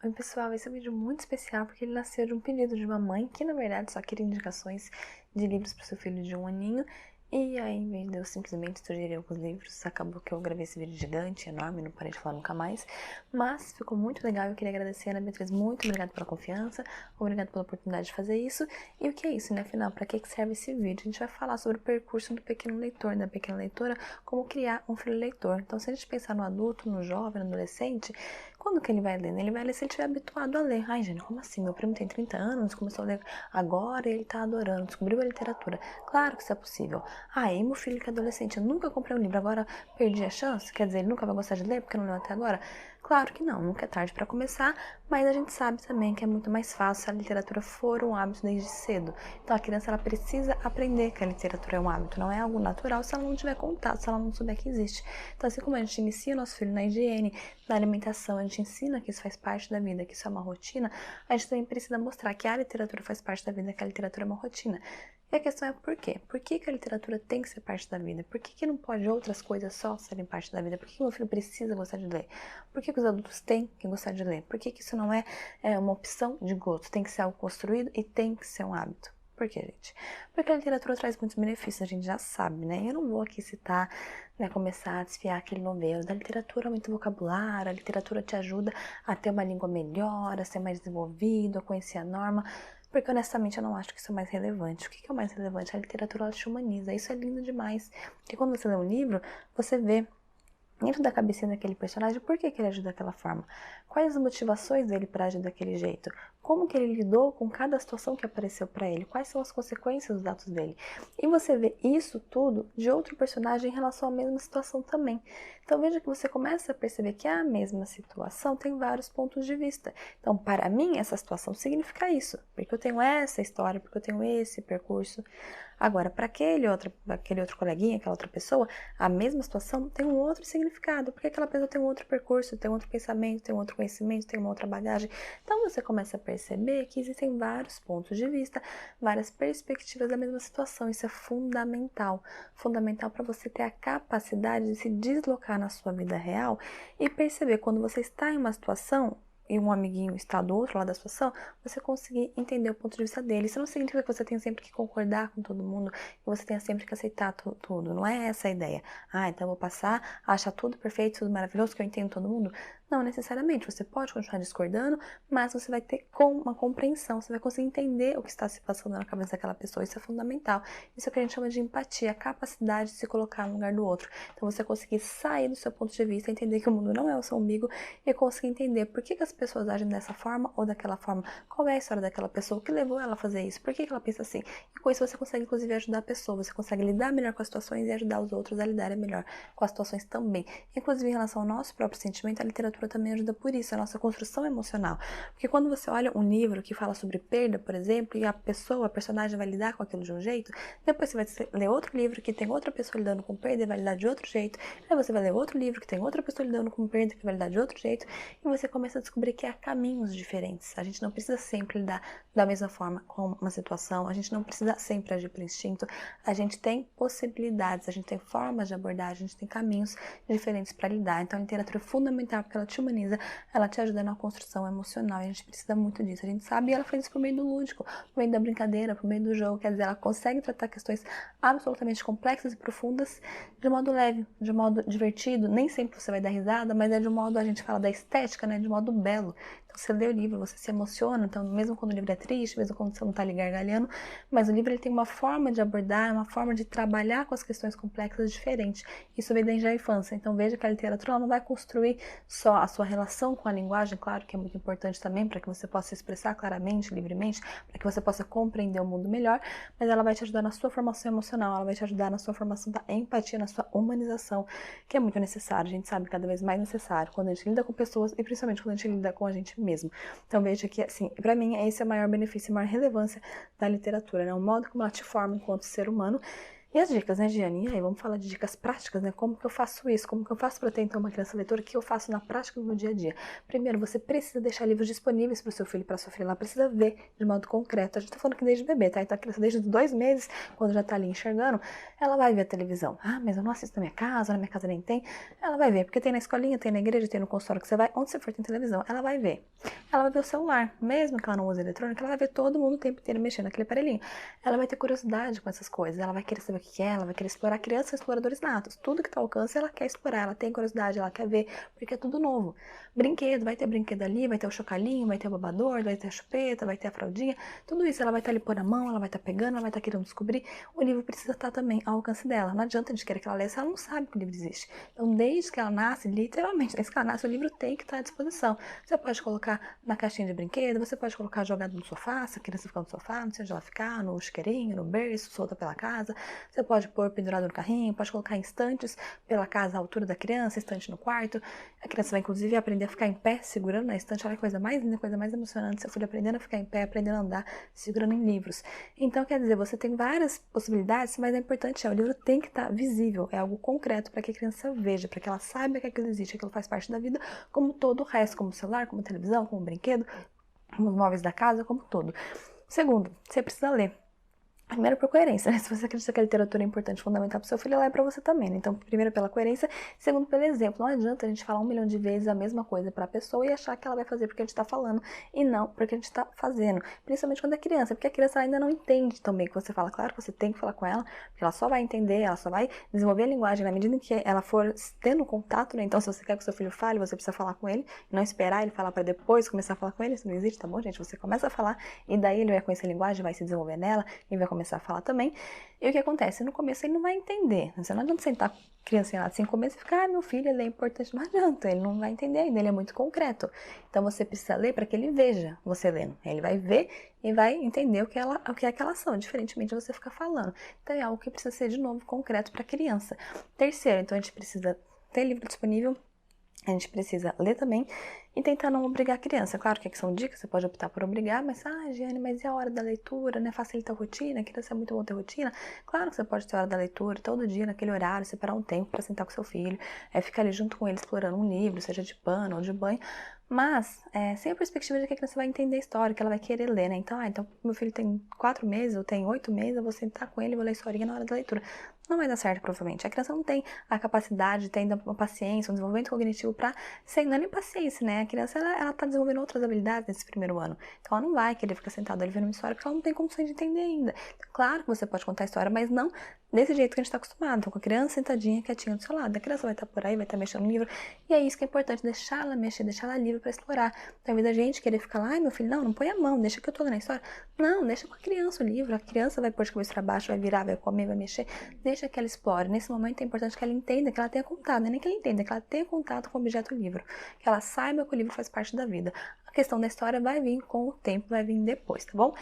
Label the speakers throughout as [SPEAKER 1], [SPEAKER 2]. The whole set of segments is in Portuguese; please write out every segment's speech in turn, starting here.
[SPEAKER 1] Oi pessoal, esse é um vídeo muito especial porque ele nasceu de um pedido de uma mãe que na verdade só queria indicações de livros para o seu filho de 1 aninho. E aí, em vez de eu simplesmente sugerir alguns livros, acabou que eu gravei esse vídeo gigante, enorme, não parei de falar nunca mais. Mas ficou muito legal, eu queria agradecer a Ana Beatriz, muito obrigada pela confiança, obrigada pela oportunidade de fazer isso. E o que é isso, né? Afinal, para que serve esse vídeo? A gente vai falar sobre o percurso do pequeno leitor, da pequena leitora, como criar um filho leitor. Então, se a gente pensar no adulto, no jovem, no adolescente, quando que ele vai ler? Ele vai ler se ele estiver habituado a ler. Ai, gente, como assim? Meu primo tem 30 anos, começou a ler agora e ele tá adorando, descobriu a literatura. Claro que isso é possível. Ah, e meu filho que é adolescente, eu nunca comprei um livro, agora perdi a chance? Quer dizer, ele nunca vai gostar de ler porque não leu até agora? Claro que não, nunca é tarde para começar, mas a gente sabe também que é muito mais fácil se a literatura for um hábito desde cedo. Então a criança ela precisa aprender que a literatura é um hábito, não é algo natural se ela não tiver contato, se ela não souber que existe. Então assim como a gente inicia o nosso filho na higiene, na alimentação, a gente ensina que isso faz parte da vida, que isso é uma rotina, a gente também precisa mostrar que a literatura faz parte da vida, que a literatura é uma rotina. E a questão é por quê? Por que a literatura tem que ser parte da vida? Por que não pode outras coisas só serem parte da vida? Por que meu filho precisa gostar de ler? Por que os adultos têm que gostar de ler? Por que isso não é uma opção de gosto? Tem que ser algo construído e tem que ser um hábito. Por quê, gente? Porque a literatura traz muitos benefícios, a gente já sabe, né? Eu não vou aqui citar, né, começar a desfiar aquele novelo. Da literatura aumenta o vocabulário, a literatura te ajuda a ter uma língua melhor, a ser mais desenvolvido, a conhecer a norma. Porque honestamente eu não acho que isso é mais relevante. O que é o mais relevante? A literatura ela te humaniza. Isso é lindo demais. Porque quando você lê um livro, você vê dentro da cabecinha daquele personagem, por que ele agiu daquela forma? Quais as motivações dele para agir daquele jeito? Como que ele lidou com cada situação que apareceu para ele? Quais são as consequências dos atos dele? E você vê isso tudo de outro personagem em relação à mesma situação também. Então veja que você começa a perceber que a mesma situação tem vários pontos de vista. Então, para mim, essa situação significa isso, porque eu tenho essa história, porque eu tenho esse percurso. Agora, para aquele outro coleguinha, aquela outra pessoa, a mesma situação tem um outro significado, porque aquela pessoa tem um outro percurso, tem um outro pensamento, tem um outro conhecimento, tem uma outra bagagem. Então você começa a perceber que existem vários pontos de vista, várias perspectivas da mesma situação. Isso é fundamental. Fundamental para você ter a capacidade de se deslocar na sua vida real e perceber quando você está em uma situação e um amiguinho está do outro lado da situação, você conseguir entender o ponto de vista dele. Isso não significa que você tenha sempre que concordar com todo mundo, que você tenha sempre que aceitar tudo. Não é essa a ideia. Ah, então eu vou passar a achar tudo perfeito, tudo maravilhoso, que eu entendo todo mundo. Não necessariamente. Você pode continuar discordando, mas você vai ter uma compreensão, você vai conseguir entender o que está se passando na cabeça daquela pessoa. Isso é fundamental. Isso é o que a gente chama de empatia, a capacidade de se colocar no lugar do outro. Então você conseguir sair do seu ponto de vista, entender que o mundo não é o seu umbigo e conseguir entender por que as pessoas agem dessa forma ou daquela forma, qual é a história daquela pessoa, o que levou ela a fazer isso, por que ela pensa assim. E com isso você consegue inclusive ajudar a pessoa, você consegue lidar melhor com as situações e ajudar os outros a lidarem melhor com as situações também. Inclusive em relação ao nosso próprio sentimento, a literatura também ajuda por isso, a nossa construção emocional. Porque quando você olha um livro que fala sobre perda, por exemplo, e a pessoa, a personagem vai lidar com aquilo de um jeito, depois você vai ler outro livro que tem outra pessoa lidando com perda e vai lidar de outro jeito, aí você vai ler outro livro que tem outra pessoa lidando com perda que vai lidar de outro jeito, e você começa a descobrir que há caminhos diferentes. A gente não precisa sempre lidar da mesma forma com uma situação, a gente não precisa sempre agir por instinto, a gente tem possibilidades, a gente tem formas de abordar, a gente tem caminhos diferentes para lidar. Então a literatura é fundamental porque ela te humaniza, ela te ajuda na construção emocional e a gente precisa muito disso. A gente sabe e ela faz isso por meio do lúdico, por meio da brincadeira, por meio do jogo, quer dizer, ela consegue tratar questões absolutamente complexas e profundas de modo leve, de modo divertido, nem sempre você vai dar risada, mas é de um modo, a gente fala da estética, né, de modo belo. Então você lê o livro, você se emociona, então mesmo quando o livro é triste, mesmo quando você não está ali gargalhando, mas o livro ele tem uma forma de abordar, uma forma de trabalhar com as questões complexas diferente. Isso vem desde a infância, então veja que a literatura ela não vai construir só a sua relação com a linguagem, claro que é muito importante também para que você possa se expressar claramente, livremente, para que você possa compreender o mundo melhor, mas ela vai te ajudar na sua formação emocional, ela vai te ajudar na sua formação da empatia, na sua humanização, que é muito necessário, a gente sabe cada vez mais necessário quando a gente lida com pessoas e principalmente quando a gente lida com a gente mesmo. Então veja que, assim, para mim esse é o maior benefício, a maior relevância da literatura, né? O modo como ela te forma enquanto ser humano. E as dicas, né, Giane? E aí, vamos falar de dicas práticas, né? Como que eu faço isso? Como que eu faço para ter, então, uma criança leitora? O que eu faço na prática no meu dia a dia? Primeiro, você precisa deixar livros disponíveis para o seu filho e para sua filha. Ela precisa ver de modo concreto. A gente tá falando que desde bebê, tá? Então, a criança desde 2 meses, quando já tá ali enxergando, ela vai ver a televisão. Ah, mas eu não assisto na minha casa nem tem. Ela vai ver, porque tem na escolinha, tem na igreja, tem no consultório que você vai, onde você for tem televisão. Ela vai ver. ela vai ver o celular. Mesmo que ela não use eletrônico, ela vai ver todo mundo o tempo inteiro mexendo naquele aparelhinho. Ela vai ter curiosidade com essas coisas, ela vai querer saber o que é, ela vai querer explorar. Crianças são exploradores natos. Tudo que tá ao alcance, ela quer explorar, ela tem curiosidade, ela quer ver, porque é tudo novo. Brinquedo, vai ter brinquedo ali, vai ter o chocalinho, vai ter o babador, vai ter a chupeta, vai ter a fraldinha. Tudo isso ela vai estar ali pôr na mão, ela vai estar pegando, ela vai estar querendo descobrir. O livro precisa estar também ao alcance dela. Não adianta a gente querer que ela leia se ela não sabe que o livro existe. Então, desde que ela nasce, literalmente, desde que ela nasce, o livro tem que estar à disposição. Você pode colocar na caixinha de brinquedo, você pode colocar jogado no sofá, se a criança ficar no sofá, não sei onde ela ficar, no chiqueirinho, no berço, solta pela casa. Você pode pôr pendurado no carrinho, pode colocar em estantes pela casa, à altura da criança, estante no quarto. A criança vai, inclusive, aprender a ficar em pé, segurando na estante. Olha a coisa mais linda, a coisa mais emocionante. Seu filho aprendendo a ficar em pé, aprendendo a andar, segurando em livros. Então, quer dizer, você tem várias possibilidades, mas é importante, o livro tem que estar visível, é algo concreto para que a criança veja, para que ela saiba que aquilo existe, que aquilo faz parte da vida, como todo o resto, como celular, como televisão, como brinquedo, como os móveis da casa, como todo. Segundo, você precisa ler. Primeiro por coerência, né? Se você acredita que a literatura é importante, fundamental para o seu filho, ela é para você também, né? Então, primeiro pela coerência, segundo pelo exemplo. Não adianta a gente falar 1 milhão de vezes a mesma coisa para a pessoa e achar que ela vai fazer porque a gente está falando e não porque a gente está fazendo. Principalmente quando é criança, porque a criança ainda não entende também o que você fala. Claro que você tem que falar com ela, porque ela só vai entender, ela só vai desenvolver a linguagem na medida em que ela for tendo contato, né? Então, se você quer que o seu filho fale, você precisa falar com ele, não esperar ele falar para depois começar a falar com ele. Isso não existe, tá bom, gente? Você começa a falar e daí ele vai conhecer a linguagem, vai se desenvolver nela e vai começar a falar também. E o que acontece? No começo ele não vai entender. Você não adianta sentar com a criancinha lá assim, no começo e ficar, meu filho, ele é importante. Não adianta, ele não vai entender ainda, ele é muito concreto. Então você precisa ler para que ele veja você lendo. Ele vai ver e vai entender o que é aquela ação, diferentemente de você ficar falando. Então é algo que precisa ser, de novo, concreto para a criança. Terceiro, então a gente precisa ter livro disponível. A gente precisa ler também e tentar não obrigar a criança. Claro que aqui são dicas, você pode optar por obrigar, mas, Giane, mas e a hora da leitura, né? Facilita a rotina, a criança é muito bom ter rotina. Claro que você pode ter a hora da leitura, todo dia, naquele horário, separar um tempo para sentar com seu filho, ficar ali junto com ele explorando um livro, seja de pano ou de banho, mas sem a perspectiva de que a criança vai entender a história, que ela vai querer ler, né? Então meu filho tem 4 meses, ou tem 8 meses, eu vou sentar com ele e vou ler a historinha na hora da leitura. Não vai dar certo, provavelmente. A criança não tem a capacidade, tem ainda uma paciência, um desenvolvimento cognitivo para ser, não é nem paciência, né? A criança, ela tá desenvolvendo outras habilidades nesse primeiro ano. Então, ela não vai querer ficar sentada ali vendo uma história, porque ela não tem condições de entender ainda. Então, claro que você pode contar a história, mas não desse jeito que a gente tá acostumado. Então, com a criança sentadinha, quietinha do seu lado. A criança vai estar por aí, vai estar mexendo no livro. E é isso que é importante, deixar ela mexer, deixar ela livre para explorar. Talvez a gente querer ficar lá, ai, meu filho, não põe a mão, deixa que eu tô lendo a história. Não, deixa com a criança o livro. A criança vai pôr de cabeça para baixo, vai virar, vai comer, vai mexer. Deixa que ela explore. Nesse momento é importante que ela entenda, que ela tenha contato. Não é nem que ela entenda, que ela tenha contato com o objeto livro. Que ela saiba que o livro faz parte da vida. A questão da história vai vir com o tempo, vai vir depois, tá bom?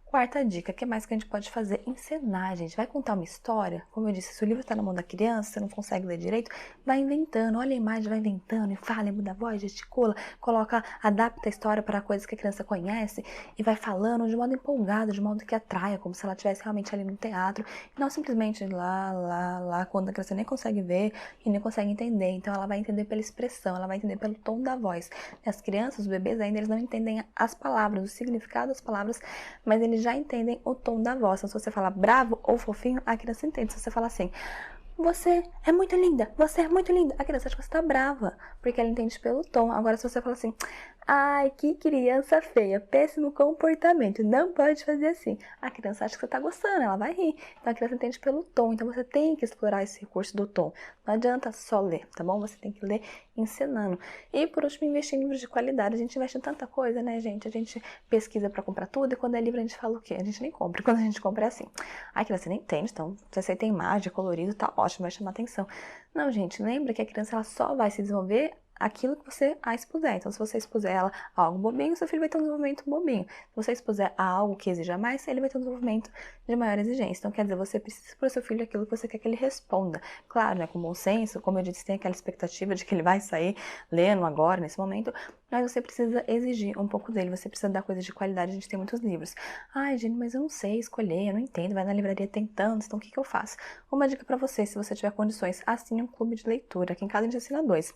[SPEAKER 1] Quarta dica, o que mais que a gente pode fazer? Encenar, gente. Vai contar uma história? Como eu disse, se o livro está na mão da criança, você não consegue ler direito, vai inventando. Olha a imagem, vai inventando e fala, muda a voz, gesticula, coloca, adapta a história para coisas que a criança conhece e vai falando de modo empolgado, de modo que atraia, como se ela estivesse realmente ali no teatro. E não simplesmente lá, quando a criança nem consegue ver e nem consegue entender. Então ela vai entender pela expressão, ela vai entender pelo tom da voz. As crianças, os bebês ainda, eles não entendem as palavras, o significado das palavras, mas eles já entendem o tom da voz. Então, se você fala bravo ou fofinho, a criança entende. Se você fala assim, você é muito linda, a criança acha que você tá brava, porque ela entende pelo tom. Agora, se você fala assim, ai, que criança feia, péssimo comportamento, não pode fazer assim, a criança acha que você tá gostando, ela vai rir. Então a criança entende pelo tom, então você tem que explorar esse recurso do tom. Não adianta só ler, tá bom? Você tem que ler ensinando. E por último, investir em livros de qualidade. A gente investe em tanta coisa, né, gente? A gente pesquisa pra comprar tudo e quando é livro a gente fala o quê? A gente nem compra. Quando a gente compra é assim, a criança nem entende, então se você tem imagem, colorido, tá ótimo, vai chamar atenção. Não, gente, lembra que a criança ela só vai se desenvolver aquilo que você a expuser. Então, se você expuser ela a algo bobinho, seu filho vai ter um desenvolvimento bobinho. Se você expuser a algo que exija mais, ele vai ter um desenvolvimento de maior exigência. Então, quer dizer, você precisa para o seu filho aquilo que você quer que ele responda. Claro, né, com bom senso, como eu disse, tem aquela expectativa de que ele vai sair lendo agora, nesse momento, mas você precisa exigir um pouco dele, você precisa dar coisas de qualidade. A gente tem muitos livros. Ai, gente, mas eu não sei escolher, eu não entendo, vai na livraria, tem tantos, então o que eu faço? Uma dica para você, se você tiver condições, assine um clube de leitura. Aqui em casa a gente assina 2.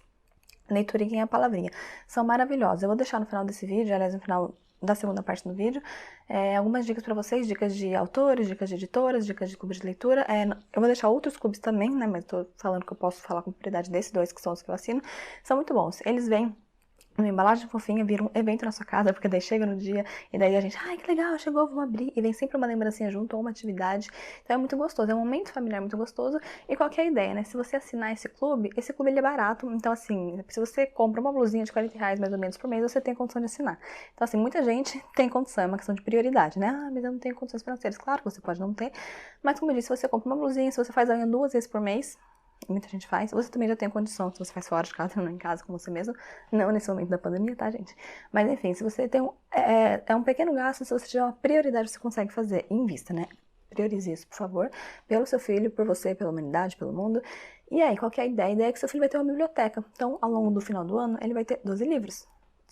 [SPEAKER 1] Leiturinha e a palavrinha. São maravilhosos. Eu vou deixar no final desse vídeo, aliás, no final da segunda parte do vídeo, algumas dicas para vocês, dicas de autores, dicas de editoras, dicas de clubes de leitura. Eu vou deixar outros clubes também, né, mas tô falando que eu posso falar com propriedade desses 2, que são os que eu assino. São muito bons. Eles vêm uma embalagem fofinha vira um evento na sua casa, porque daí chega no dia e daí a gente, ai, que legal, chegou, vamos abrir. E vem sempre uma lembrancinha junto ou uma atividade. Então é muito gostoso, é um momento familiar muito gostoso. E qual que é a ideia, né? Se você assinar esse clube ele é barato. Então, assim, se você compra uma blusinha de R$ 40 mais ou menos por mês, você tem a condição de assinar. Então, assim, muita gente tem condição, é uma questão de prioridade, né? Ah, mas eu não tenho condições financeiras. Claro que você pode não ter. Mas, como eu disse, se você compra uma blusinha, se você faz amanhã 2 vezes por mês, muita gente faz. Você também já tem condição, se você faz fora de casa, não em casa com você mesmo. Não nesse momento da pandemia, tá, gente? Mas enfim, se você tem um pequeno gasto, se você tiver uma prioridade, você consegue fazer. Invista, né? Priorize isso, por favor. Pelo seu filho, por você, pela humanidade, pelo mundo. E aí, qual que é a ideia? A ideia é que seu filho vai ter uma biblioteca. Então, ao longo do final do ano, ele vai ter 12 livros.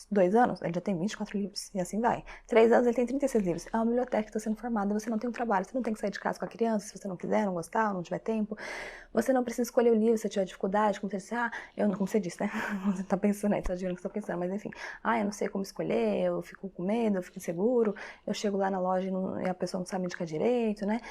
[SPEAKER 1] 2 anos, ele já tem 24 livros, e assim vai. 3 anos, ele tem 36 livros. É uma biblioteca que está sendo formada, você não tem um trabalho, você não tem que sair de casa com a criança, se você não quiser, não gostar, ou não tiver tempo. Você não precisa escolher o livro se você tiver dificuldade, como você disse, eu não, como você disse, né? Você tá pensando aí, tá dizendo que você tá pensando, mas enfim. Eu não sei como escolher, eu fico com medo, eu fico inseguro, eu chego lá na loja e a pessoa não sabe me indicar direito, né?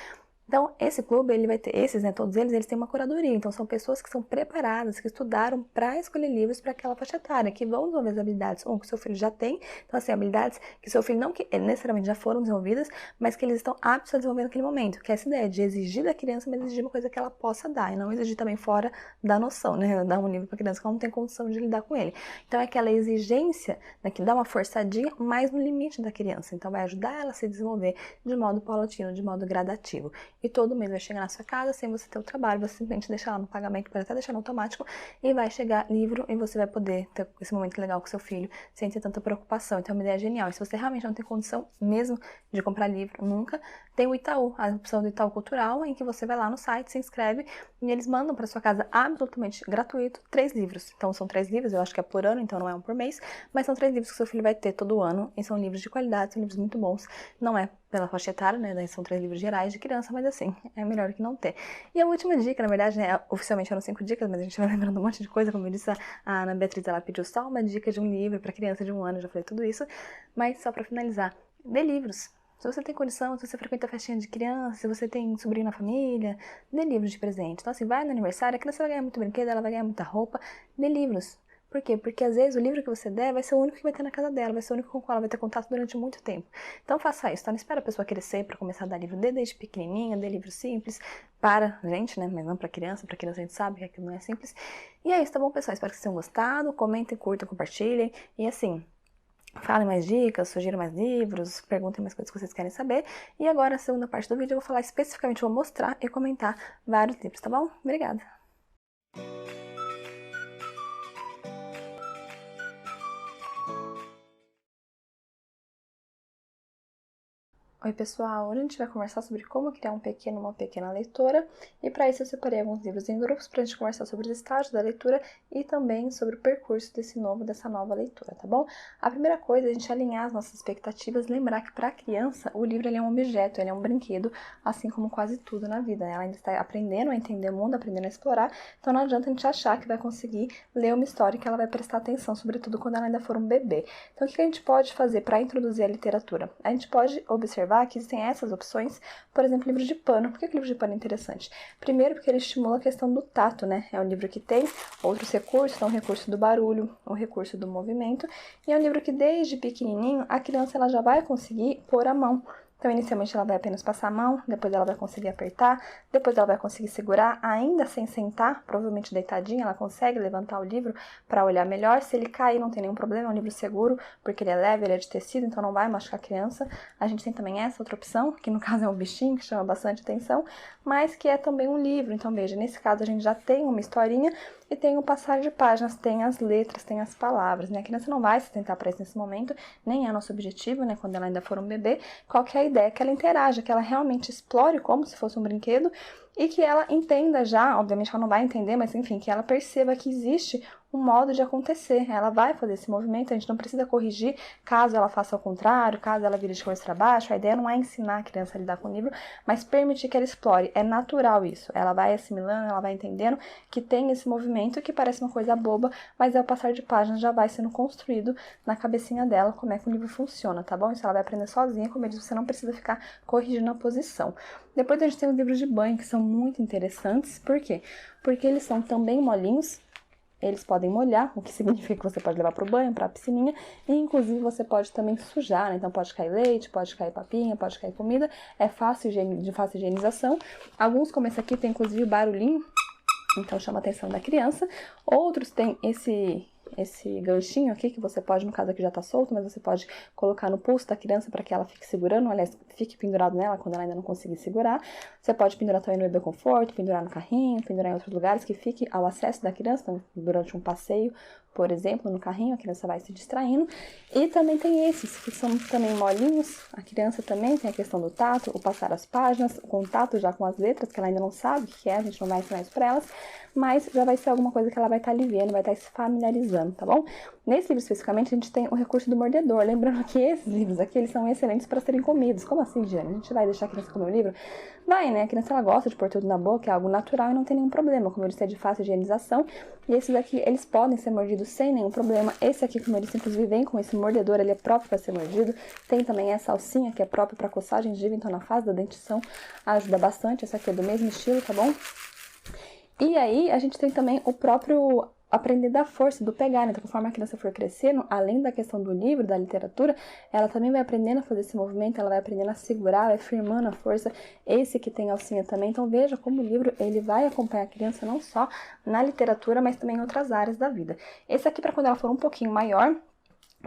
[SPEAKER 1] Então, esse clube, ele vai ter, esses, né, todos eles têm uma curadoria. Então, são pessoas que são preparadas, que estudaram para escolher livros para aquela faixa etária, que vão desenvolver as habilidades, que o seu filho já tem. Então, assim, habilidades que seu filho não que necessariamente já foram desenvolvidas, mas que eles estão aptos a desenvolver naquele momento. Que é essa ideia de exigir da criança, mas exigir uma coisa que ela possa dar, e não exigir também fora da noção, né? Dar um livro para criança que ela não tem condição de lidar com ele. Então, é aquela exigência, né, que dá uma forçadinha, mais no limite da criança. Então, vai ajudar ela a se desenvolver de modo paulatino, de modo gradativo. E todo mês vai chegar na sua casa sem você ter o trabalho, você simplesmente deixa lá no pagamento, pode até deixar no automático, e vai chegar livro e você vai poder ter esse momento legal com seu filho sem ter tanta preocupação. Então é uma ideia genial. E se você realmente não tem condição mesmo de comprar livro, nunca, tem o Itaú, a opção do Itaú Cultural, em que você vai lá no site, se inscreve e eles mandam para sua casa absolutamente gratuito 3 livros. Então são 3 livros, eu acho que é por ano, então não é um por mês, mas são 3 livros que seu filho vai ter todo ano e são livros de qualidade, são livros muito bons. Não é pela faixa etária, né? Daí são 3 livros gerais de criança, mas assim, é melhor do que não ter. E a última dica, na verdade, né? Oficialmente eram 5 dicas, mas a gente vai lembrando um monte de coisa, como eu disse, a Ana Beatriz, ela pediu só uma dica de um livro para criança de 1 ano, eu já falei tudo isso, mas só para finalizar, dê livros. Se você tem condição, se você frequenta festinha de criança, se você tem sobrinho na família, dê livros de presente. Então assim, vai no aniversário, a criança vai ganhar muito brinquedo, ela vai ganhar muita roupa, dê livros. Por quê? Porque às vezes o livro que você der vai ser o único que vai ter na casa dela, vai ser o único com o qual ela vai ter contato durante muito tempo. Então faça isso, tá? Não espera a pessoa crescer para começar a dar livro, dê desde pequenininha, dê livro simples para gente, né? Mas não para criança a gente sabe que aquilo não é simples. E é isso, tá bom, pessoal? Espero que vocês tenham gostado, comentem, curtam, compartilhem e assim, falem mais dicas, sugiram mais livros, perguntem mais coisas que vocês querem saber. E agora, a segunda parte do vídeo, eu vou falar especificamente, vou mostrar e comentar vários livros, tá bom? Obrigada! Oi pessoal, hoje a gente vai conversar sobre como criar uma pequena leitora, e para isso eu separei alguns livros em grupos para a gente conversar sobre os estágios da leitura e também sobre o percurso dessa nova leitura, tá bom? A primeira coisa é a gente alinhar as nossas expectativas, lembrar que para a criança o livro ele é um objeto, ele é um brinquedo, assim como quase tudo na vida, né? Ela ainda está aprendendo a entender o mundo, aprendendo a explorar, então não adianta a gente achar que vai conseguir ler uma história que ela vai prestar atenção, sobretudo quando ela ainda for um bebê. Então o que a gente pode fazer para introduzir a literatura? A gente pode observar que existem essas opções, por exemplo, livro de pano. Por que o livro de pano é interessante? Primeiro, porque ele estimula a questão do tato, né? É um livro que tem outros recursos, então o recurso do barulho, o recurso do movimento, e é um livro que desde pequenininho a criança ela já vai conseguir pôr a mão. Então, inicialmente ela vai apenas passar a mão, depois ela vai conseguir apertar, depois ela vai conseguir segurar, ainda sem sentar, provavelmente deitadinha, ela consegue levantar o livro para olhar melhor. Se ele cair, não tem nenhum problema, é um livro seguro, porque ele é leve, ele é de tecido, então não vai machucar a criança. A gente tem também essa outra opção, que no caso é um bichinho, que chama bastante atenção, mas que é também um livro. Então, veja, nesse caso a gente já tem uma historinha e tem o passar de páginas, tem as letras, tem as palavras, né? A criança não vai se tentar para isso nesse momento, nem é nosso objetivo, né? Quando ela ainda for um bebê, qual que é a ideia? Que ela interaja, que ela realmente explore como se fosse um brinquedo e que ela entenda já, obviamente ela não vai entender, mas enfim, que ela perceba que existe um modo de acontecer. Ela vai fazer esse movimento, a gente não precisa corrigir caso ela faça ao contrário, caso ela vire de cabeça para baixo. A ideia não é ensinar a criança a lidar com o livro, mas permitir que ela explore. É natural isso. Ela vai assimilando, ela vai entendendo que tem esse movimento que parece uma coisa boba, mas ao passar de páginas já vai sendo construído na cabecinha dela como é que o livro funciona, tá bom? Isso ela vai aprender sozinha, como eu disse, você não precisa ficar corrigindo a posição. Depois a gente tem os livros de banho, que são muito interessantes. Por quê? Porque eles são também molinhos, eles podem molhar, o que significa que você pode levar para o banho, para a piscininha, e inclusive você pode também sujar, né? Então pode cair leite, pode cair papinha, pode cair comida, é fácil de fácil higienização. Alguns, como esse aqui, tem inclusive barulhinho, então chama a atenção da criança. Outros têm esse ganchinho aqui, que você pode, no caso aqui já tá solto, mas você pode colocar no pulso da criança para que ela fique segurando, aliás, fique pendurado nela quando ela ainda não conseguir segurar. Você pode pendurar também no bebê conforto, pendurar no carrinho, pendurar em outros lugares que fique ao acesso da criança, então, durante um passeio, por exemplo, no carrinho, a criança vai se distraindo. E também tem esses, que são também molinhos. A criança também tem a questão do tato, o passar as páginas, o contato já com as letras, que ela ainda não sabe o que é, a gente não vai ensinar isso pra elas, mas já vai ser alguma coisa que ela vai estar aliviando, vai estar se familiarizando, tá bom? Nesse livro especificamente, a gente tem o recurso do mordedor. Lembrando que esses livros aqui, eles são excelentes para serem comidos. Como assim, Diana? A gente vai deixar a criança comer o livro? Vai, né? A criança, ela gosta de pôr tudo na boca, é algo natural e não tem nenhum problema. Como eu disse, é de fácil higienização. E esses aqui, eles podem ser mordidos sem nenhum problema. Esse aqui, como eu disse, inclusive vem com esse mordedor, ele é próprio para ser mordido. Tem também essa alcinha, que é própria para coçar a gengiva, então na fase da dentição ajuda bastante. Essa aqui é do mesmo estilo, tá bom? E aí, a gente tem também o próprio aprender da força, do pegar, né? Então, conforme a criança for crescendo, além da questão do livro, da literatura, ela também vai aprendendo a fazer esse movimento, ela vai aprendendo a segurar, vai firmando a força. Esse que tem alcinha também. Então, veja como o livro, ele vai acompanhar a criança não só na literatura, mas também em outras áreas da vida. Esse aqui, para quando ela for um pouquinho maior,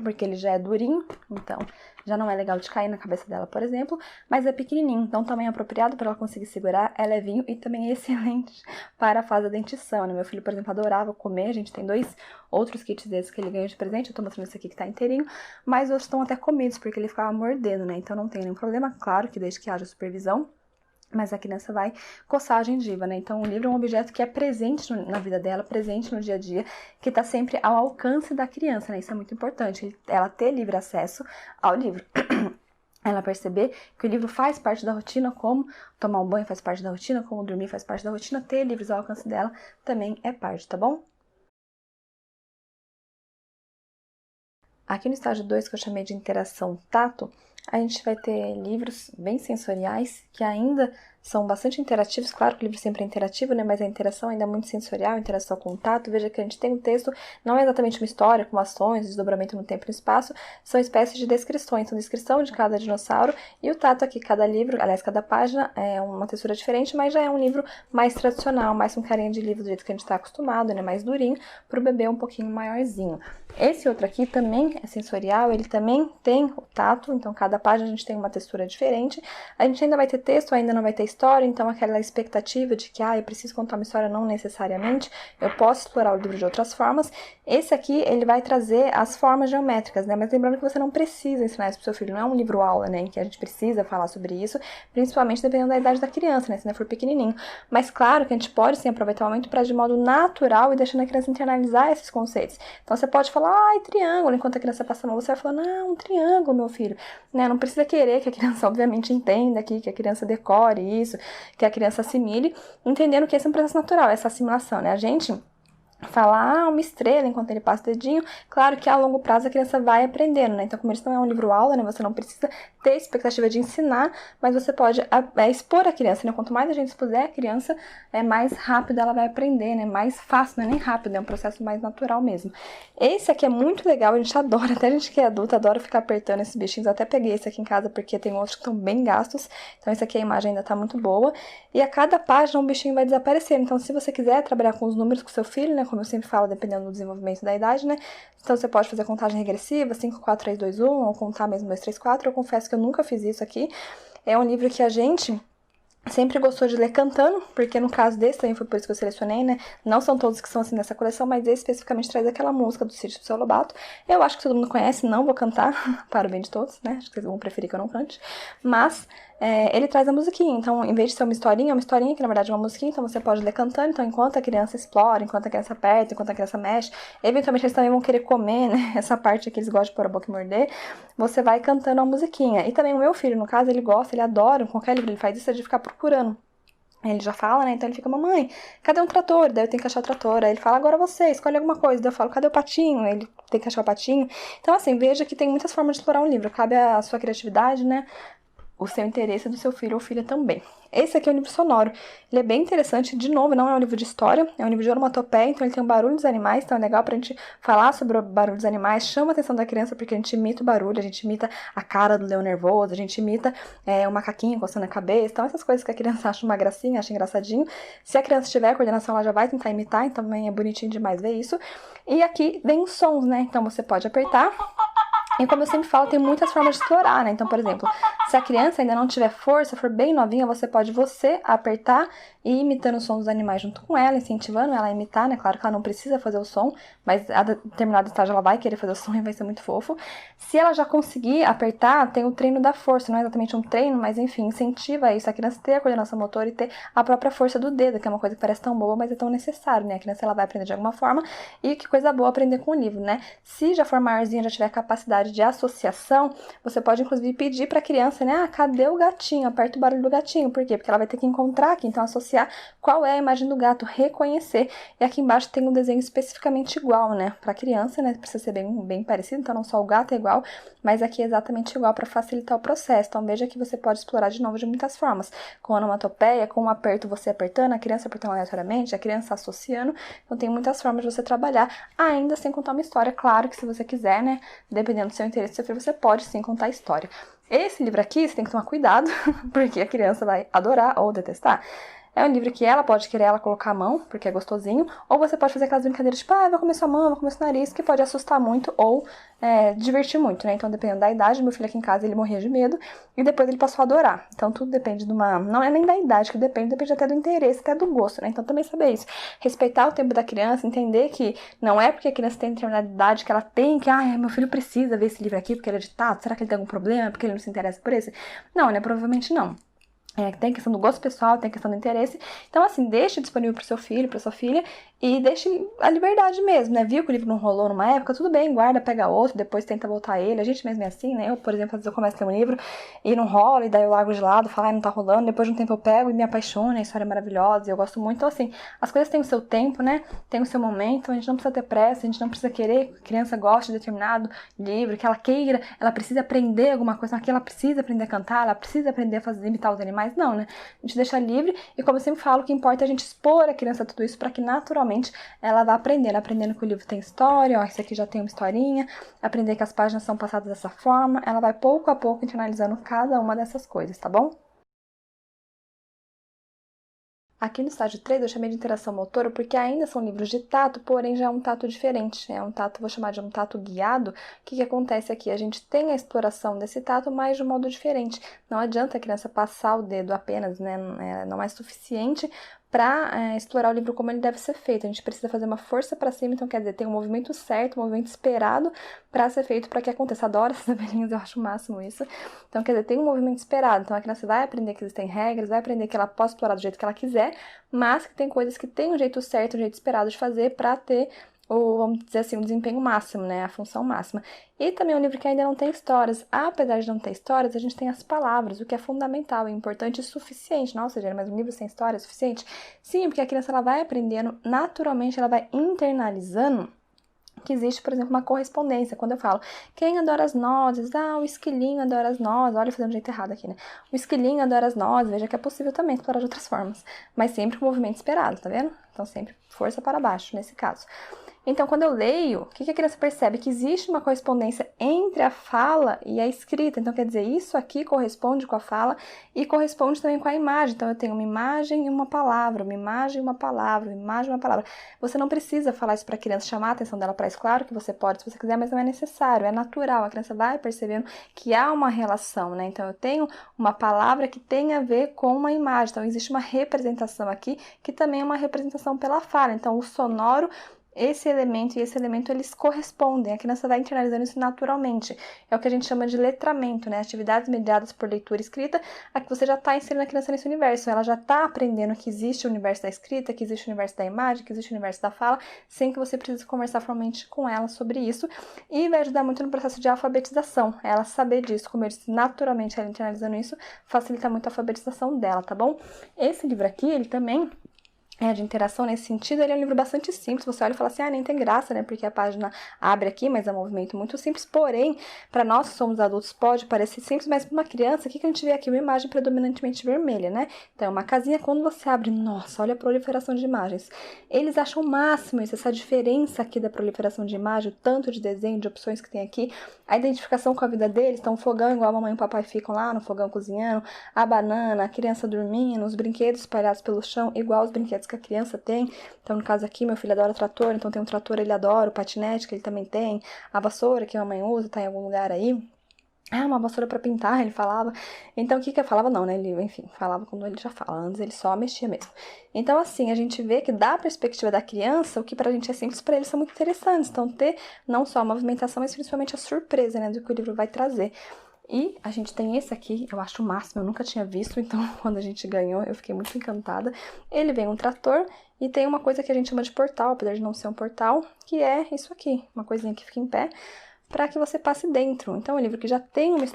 [SPEAKER 1] porque ele já é durinho, então já não é legal de cair na cabeça dela, por exemplo, mas é pequenininho, então também é apropriado para ela conseguir segurar, é levinho e também é excelente para a fase da dentição, né? Meu filho, por exemplo, adorava comer, a gente tem 2 outros kits desses que ele ganhou de presente, eu tô mostrando esse aqui que tá inteirinho, mas outros estão até comidos, porque ele ficava mordendo, né? Então não tem nenhum problema, claro que desde que haja supervisão, mas a criança vai coçar a gengiva, né? Então, o livro é um objeto que é presente na vida dela, presente no dia a dia, que tá sempre ao alcance da criança, né? Isso é muito importante, ela ter livre acesso ao livro. Ela perceber que o livro faz parte da rotina, como tomar um banho faz parte da rotina, como dormir faz parte da rotina, ter livros ao alcance dela também é parte, tá bom? Aqui no estágio 2, que eu chamei de interação tato, a gente vai ter livros bem sensoriais, que ainda são bastante interativos. Claro que o livro sempre é interativo, né? Mas a interação ainda é muito sensorial, interação com o tato. Veja que a gente tem um texto, não é exatamente uma história, com ações, desdobramento no tempo e no espaço, são espécies de descrições. Então, descrição de cada dinossauro e o tato aqui, cada livro, aliás, cada página é uma textura diferente, mas já é um livro mais tradicional, mais com carinha de livro do jeito que a gente está acostumado, né? Mais durinho, para o bebê um pouquinho maiorzinho. Esse outro aqui também é sensorial, ele também tem o tato, então cada página a gente tem uma textura diferente. A gente ainda vai ter texto, ainda não vai ter história, então aquela expectativa de que, eu preciso contar uma história, não necessariamente, eu posso explorar o livro de outras formas. Esse aqui, ele vai trazer as formas geométricas, né? Mas lembrando que você não precisa ensinar isso pro seu filho, não é um livro-aula, né? Em que a gente precisa falar sobre isso, principalmente dependendo da idade da criança, né? Se não for pequenininho. Mas claro que a gente pode sim aproveitar o momento para de modo natural e deixando a criança internalizar esses conceitos. Então você pode falar, triângulo, enquanto a criança passa a mão, você vai falar, não, um triângulo, meu filho, né? Não precisa querer que a criança, obviamente, entenda aqui, que a criança decore isso, que a criança assimile, entendendo que esse é um processo natural, essa assimilação, né? A gente falar uma estrela enquanto ele passa o dedinho, claro que a longo prazo a criança vai aprendendo, né? Então, como isso não é um livro-aula, né? Você não precisa ter expectativa de ensinar, mas você pode expor a criança, né? Quanto mais a gente expuser a criança, mais rápido ela vai aprender, né? Mais fácil, não é nem rápido, é um processo mais natural mesmo. Esse aqui é muito legal, a gente adora, até a gente que é adulta adora ficar apertando esses bichinhos. Eu até peguei esse aqui em casa porque tem outros que estão bem gastos, então esse aqui a imagem ainda tá muito boa. E a cada página um bichinho vai desaparecer, então se você quiser trabalhar com os números com seu filho, né? Como eu sempre falo, dependendo do desenvolvimento da idade, né? Então você pode fazer contagem regressiva, 5, 4, 3, 2, 1, ou contar mesmo 2, 3, 4. Eu confesso que eu nunca fiz isso aqui. É um livro que a gente sempre gostou de ler cantando, porque no caso desse também foi por isso que eu selecionei, né? Não são todos que são assim nessa coleção, mas esse especificamente traz aquela música do Sítio do Seu Lobato. Eu acho que todo mundo conhece, não vou cantar, para o bem de todos, né? Acho que vocês vão preferir que eu não cante. Mas ele traz a musiquinha, então em vez de ser uma historinha que na verdade é uma musiquinha, então você pode ler cantando, então enquanto a criança explora, enquanto a criança aperta, enquanto a criança mexe, eventualmente eles também vão querer comer, né? Essa parte que eles gostam de pôr a boca e morder, você vai cantando a musiquinha. E também o meu filho, no caso, ele gosta, ele adora, qualquer livro ele faz isso, é de ficar procurando. Ele já fala, né? Então ele fica, mamãe, cadê um trator? Daí eu tenho que achar o trator. Aí ele fala, agora você, escolhe alguma coisa. Daí eu falo, cadê o patinho? Ele tem que achar o patinho. Então, assim, veja que tem muitas formas de explorar um livro. Cabe a sua criatividade, né? o seu interesse do seu filho ou filha também. Esse aqui é um livro sonoro. Ele é bem interessante. De novo, não é um livro de história, é um livro de onomatopeia, então ele tem o barulho dos animais, então é legal pra gente falar sobre o barulho dos animais, chama a atenção da criança porque a gente imita o barulho, a gente imita a cara do leão nervoso, a gente imita o macaquinho coçando a cabeça, então essas coisas que a criança acha uma gracinha, acha engraçadinho. Se a criança tiver coordenação, ela já vai tentar imitar, então também é bonitinho demais ver isso. E aqui vem os sons, né? Então você pode apertar. E como eu sempre falo, tem muitas formas de explorar, né? Então, por exemplo, se a criança ainda não tiver força, for bem novinha, você pode apertar e ir imitando os sons dos animais junto com ela, incentivando ela a imitar, né? Claro que ela não precisa fazer o som, mas a determinado estágio ela vai querer fazer o som e vai ser muito fofo. Se ela já conseguir apertar, tem o treino da força, não é exatamente um treino, mas enfim, incentiva isso, a criança ter a coordenação motora e ter a própria força do dedo, que é uma coisa que parece tão boba, mas é tão necessário, né? A criança ela vai aprender de alguma forma e que coisa boa aprender com o livro, né? Se já for maiorzinha, já tiver capacidade de associação, você pode inclusive pedir para a criança, né? Ah, cadê o gatinho? Aperta o barulho do gatinho. Por quê? Porque ela vai ter que encontrar aqui, então associar qual é a imagem do gato, reconhecer. E aqui embaixo tem um desenho especificamente igual, né? Para a criança, né? Precisa ser bem parecido, então não só o gato é igual, mas aqui é exatamente igual para facilitar o processo. Então veja que você pode explorar de novo de muitas formas. Com onomatopeia, com um aperto você apertando, a criança apertando aleatoriamente, a criança associando. Então tem muitas formas de você trabalhar, ainda sem contar uma história. Claro que se você quiser, né? Dependendo do seu interesse do seu filho, você pode sim contar a história. Esse livro aqui, você tem que tomar cuidado, porque a criança vai adorar ou detestar. É um livro que ela pode querer ela colocar a mão, porque é gostosinho, ou você pode fazer aquelas brincadeiras tipo, vai comer sua mão, vai comer seu nariz, que pode assustar muito ou divertir muito, né? Então, dependendo da idade, meu filho aqui em casa, ele morria de medo, e depois ele passou a adorar. Então, tudo depende de uma... Não é nem da idade que depende até do interesse, até do gosto, né? Então, também saber isso. Respeitar o tempo da criança, entender que não é porque a criança tem determinada idade que ela tem que, meu filho precisa ver esse livro aqui porque ele é ditado, será que ele tem algum problema, porque ele não se interessa por esse? Não, né? Provavelmente não. Tem questão do gosto pessoal, tem questão do interesse. Então, assim, deixe disponível pro seu filho, pra sua filha, e deixe a liberdade mesmo, né? Viu que o livro não rolou numa época, tudo bem, guarda, pega outro, depois tenta voltar ele. A gente mesmo é assim, né? Eu, por exemplo, às vezes eu começo a ler um livro e não rola, e daí eu largo de lado, falo, não tá rolando, depois de um tempo eu pego e me apaixono, a história é maravilhosa, e eu gosto muito. Então, assim, as coisas têm o seu tempo, né? Tem o seu momento, a gente não precisa ter pressa, a gente não precisa querer que a criança goste de determinado livro, que ela queira, ela precisa aprender alguma coisa, aqui ela precisa aprender a cantar, ela precisa aprender a imitar os animais. Não, né? A gente deixa livre e, como eu sempre falo, o que importa é a gente expor a criança tudo isso para que naturalmente ela vá aprendendo que o livro tem história, esse aqui já tem uma historinha, aprender que as páginas são passadas dessa forma, ela vai pouco a pouco internalizando cada uma dessas coisas, tá bom? Aqui no estágio 3 eu chamei de interação motora porque ainda são livros de tato, porém já é um tato diferente. É um tato, vou chamar de um tato guiado. O que acontece aqui? A gente tem a exploração desse tato, mas de um modo diferente. Não adianta a criança passar o dedo apenas, né? Não é suficiente para explorar o livro como ele deve ser feito. A gente precisa fazer uma força para cima, então quer dizer, tem um movimento certo, um movimento esperado para ser feito para que aconteça. Adoro essas abelhinhas, eu acho o máximo isso. Então, quer dizer, tem um movimento esperado. Então, a criança vai aprender que existem regras, vai aprender que ela pode explorar do jeito que ela quiser, mas que tem coisas que tem um jeito certo, um jeito esperado de fazer para ter vamos dizer assim, o desempenho máximo, né? A função máxima. E também é um livro que ainda não tem histórias. Apesar de não ter histórias, a gente tem as palavras, o que é fundamental, é importante e suficiente. Nossa, gente, mas um livro sem história é suficiente? Sim, porque a criança ela vai aprendendo, naturalmente ela vai internalizando que existe, por exemplo, uma correspondência. Quando eu falo, quem adora as nozes? O esquilinho adora as nozes. Olha, eu fazendo um jeito errado aqui, né? O esquilinho adora as nozes. Veja que é possível também explorar de outras formas. Mas sempre com movimento esperado, tá vendo? Então, sempre força para baixo, nesse caso. Então, quando eu leio, o que a criança percebe? Que existe uma correspondência entre a fala e a escrita. Então, quer dizer, isso aqui corresponde com a fala e corresponde também com a imagem. Então, eu tenho uma imagem e uma palavra, uma imagem e uma palavra, uma imagem e uma palavra. Você não precisa falar isso para a criança, chamar a atenção dela para isso. Claro que você pode, se você quiser, mas não é necessário, é natural. A criança vai percebendo que há uma relação, né? Então, eu tenho uma palavra que tem a ver com uma imagem. Então, existe uma representação aqui que também é uma representação pela fala. Então, o sonoro, esse elemento e esse elemento, eles correspondem. A criança vai internalizando isso naturalmente. É o que a gente chama de letramento, né? Atividades mediadas por leitura e escrita, a que você já está inserindo a criança nesse universo. Ela já está aprendendo que existe o universo da escrita, que existe o universo da imagem, que existe o universo da fala, sem que você precise conversar formalmente com ela sobre isso. E vai ajudar muito no processo de alfabetização. Ela saber disso, como eu disse, naturalmente ela internalizando isso, facilita muito a alfabetização dela, tá bom? Esse livro aqui, ele também
[SPEAKER 2] de interação nesse sentido, ele é um livro bastante simples. Você olha e fala assim, nem tem graça, né? Porque a página abre aqui, mas é um movimento muito simples. Porém, para nós que somos adultos, pode parecer simples, mas para uma criança, o que a gente vê aqui? Uma imagem predominantemente vermelha, né? Então, uma casinha, quando você abre, nossa, olha a proliferação de imagens. Eles acham o máximo isso, essa diferença aqui da proliferação de imagem, o tanto de desenho, de opções que tem aqui, a identificação com a vida deles. Então, o fogão, igual a mamãe e o papai ficam lá no fogão cozinhando, a banana, a criança dormindo, os brinquedos espalhados pelo chão, igual os brinquedos que a criança tem. Então, no caso aqui, meu filho adora trator, então tem um trator, ele adora, o patinete, que ele também tem, a vassoura, que a mamãe usa, tá em algum lugar aí. Uma vassoura pra pintar, ele falava. Então, o que eu falava? Não, né? Ele, enfim, falava quando ele já fala. Antes ele só mexia mesmo. Então, assim, a gente vê que da perspectiva da criança, o que pra gente é simples, pra eles são muito interessantes. Então, ter não só a movimentação, mas principalmente a surpresa, né? Do que o livro vai trazer. E a gente tem esse aqui, eu acho o máximo, eu nunca tinha visto, então quando a gente ganhou eu fiquei muito encantada. Ele vem um trator e tem uma coisa que a gente chama de portal, apesar de não ser um portal, que é isso aqui, uma coisinha que fica em pé, para que você passe dentro. Então, é um livro que já tem uma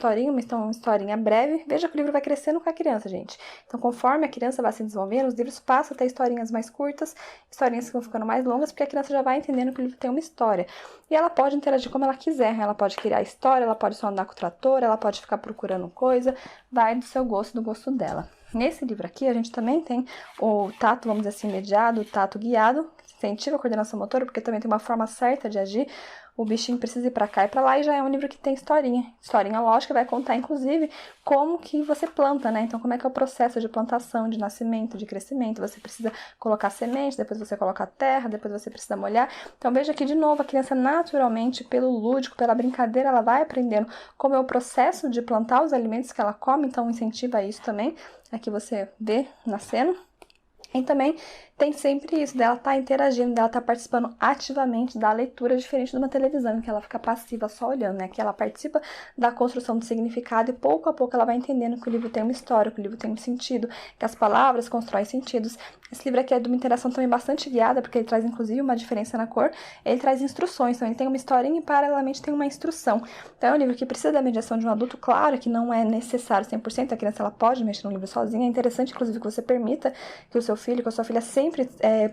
[SPEAKER 2] historinha breve. Veja que o livro vai crescendo com a criança, gente. Então, conforme a criança vai se desenvolvendo, os livros passam a ter historinhas mais curtas, historinhas que vão ficando mais longas, porque a criança já vai entendendo que o livro tem uma história. E ela pode interagir como ela quiser. Ela pode criar história, ela pode só andar com o trator, ela pode ficar procurando coisa. Vai do seu gosto, do gosto dela. Nesse livro aqui, a gente também tem o tato, vamos dizer assim, mediado, o tato guiado, que incentiva a coordenação motora, porque também tem uma forma certa de agir. O bichinho precisa ir pra cá e pra lá, e já é um livro que tem historinha. Historinha lógica, vai contar, inclusive, como que você planta, né? Então, como é que é o processo de plantação, de nascimento, de crescimento. Você precisa colocar semente, depois você coloca a terra, depois você precisa molhar. Então, veja aqui de novo, a criança naturalmente, pelo lúdico, pela brincadeira, ela vai aprendendo como é o processo de plantar os alimentos que ela come, então incentiva isso também. Aqui você vê nascendo. E também tem sempre isso, dela tá interagindo, dela tá participando ativamente da leitura, diferente de uma televisão, em que ela fica passiva só olhando, né? Que ela participa da construção do significado e pouco a pouco ela vai entendendo que o livro tem uma história, que o livro tem um sentido, que as palavras constroem sentidos. Esse livro aqui é de uma interação também bastante guiada, porque ele traz inclusive uma diferença na cor, ele traz instruções, então ele tem uma historinha e paralelamente tem uma instrução. Então é um livro que precisa da mediação de um adulto, claro que não é necessário 100%, a criança ela pode mexer no livro sozinha, é interessante inclusive que você permita que o seu filho, que a sua filha sempre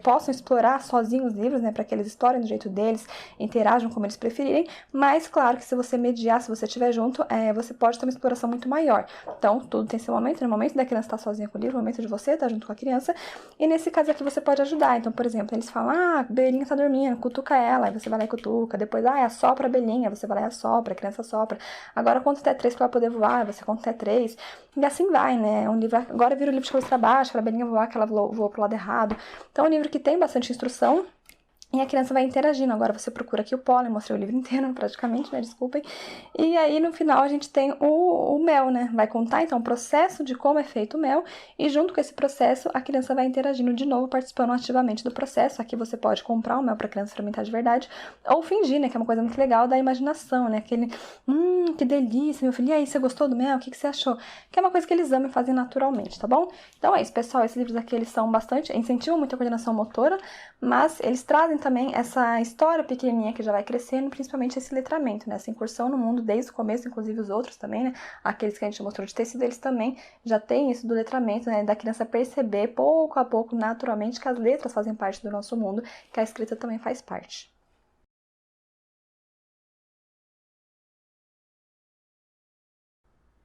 [SPEAKER 2] possam explorar sozinhos os livros, né, para que eles explorem do jeito deles, interajam como eles preferirem, mas claro que se você mediar, se você estiver junto, você pode ter uma exploração muito maior. Então, tudo tem seu momento, no momento da criança estar sozinha com o livro, no momento de você estar junto com a criança, e nesse caso aqui você pode ajudar. Então, por exemplo, eles falam, a Belinha tá dormindo, cutuca ela, aí você vai lá e cutuca, depois, assopra a Belinha, você vai lá e assopra, a criança assopra, agora conta até 3 para ela poder voar, você conta até 3, e assim vai, né, é um livro, agora vira o livro de cabeça para baixo, para a Belinha voar, que ela voou pro lado errado. Então, é um livro que tem bastante instrução e a criança vai interagindo. Agora você procura aqui o pólen, mostrei o livro inteiro praticamente, né, desculpem. E aí no final a gente tem o mel, né, vai contar então o processo de como é feito o mel e junto com esse processo a criança vai interagindo de novo, participando ativamente do processo. Aqui você pode comprar o mel para a criança experimentar de verdade ou fingir, né, que é uma coisa muito legal da imaginação, né, aquele, que delícia, meu filho, e aí, você gostou do mel? O que você achou? Que é uma coisa que eles amam e fazem naturalmente, tá bom? Então é isso, pessoal, esses livros aqui eles são bastante, incentivam muito a coordenação motora, mas eles trazem também essa história pequenininha que já vai crescendo, principalmente esse letramento, né? Essa incursão no mundo desde o começo, inclusive os outros também, né? Aqueles que a gente mostrou de tecido, eles também já têm isso do letramento, né? Da criança perceber pouco a pouco, naturalmente, que as letras fazem parte do nosso mundo, que a escrita também faz parte.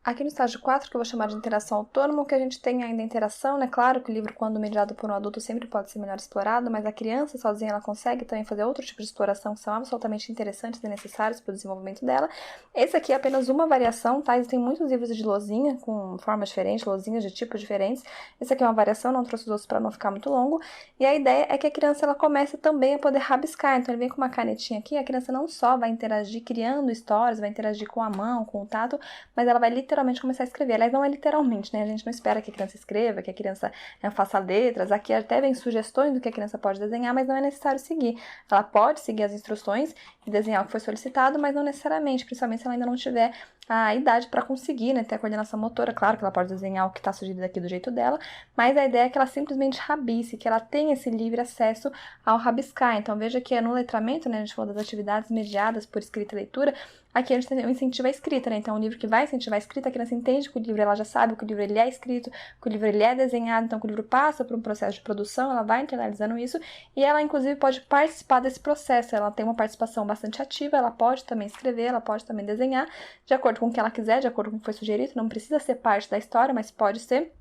[SPEAKER 2] Aqui no estágio 4, que eu vou chamar de interação autônoma, o que a gente tem ainda interação, né? Claro que o livro, quando mediado por um adulto, sempre pode ser melhor explorado, mas a criança sozinha, ela consegue também fazer outro tipo de exploração que são absolutamente interessantes e necessários para o desenvolvimento dela. Esse aqui é apenas uma variação, tá? Existem muitos livros de lousinha, com formas diferentes, lousinhas de tipos diferentes. Esse aqui é uma variação, não trouxe os outros para não ficar muito longo. E a ideia é que a criança, ela comece também a poder rabiscar. Então, ele vem com uma canetinha aqui, a criança não só vai interagir criando histórias, vai interagir com a mão, com o tato, mas ela vai literalmente começar a escrever. Aliás, não é literalmente, né? A gente não espera que a criança escreva, que a criança faça letras. Aqui até vem sugestões do que a criança pode desenhar, mas não é necessário seguir. Ela pode seguir as instruções e desenhar o que foi solicitado, mas não necessariamente, principalmente se ela ainda não tiver a idade para conseguir, né, ter a coordenação motora. Claro que ela pode desenhar o que está sugerido aqui do jeito dela, mas a ideia é que ela simplesmente rabisque, que ela tenha esse livre acesso ao rabiscar. Então, veja que no letramento, né, a gente falou das atividades mediadas por escrita e leitura, aqui a gente tem um incentivo à escrita, né, então um livro que vai incentivar a escrita, a criança entende que o livro, ela já sabe que o livro ele é escrito, que o livro ele é desenhado, então que o livro passa por um processo de produção, ela vai internalizando isso, e ela, inclusive, pode participar desse processo, ela tem uma participação bastante ativa, ela pode também escrever, ela pode também desenhar, de acordo com o que ela quiser, de acordo com o que foi sugerido, não precisa ser parte da história, mas pode ser.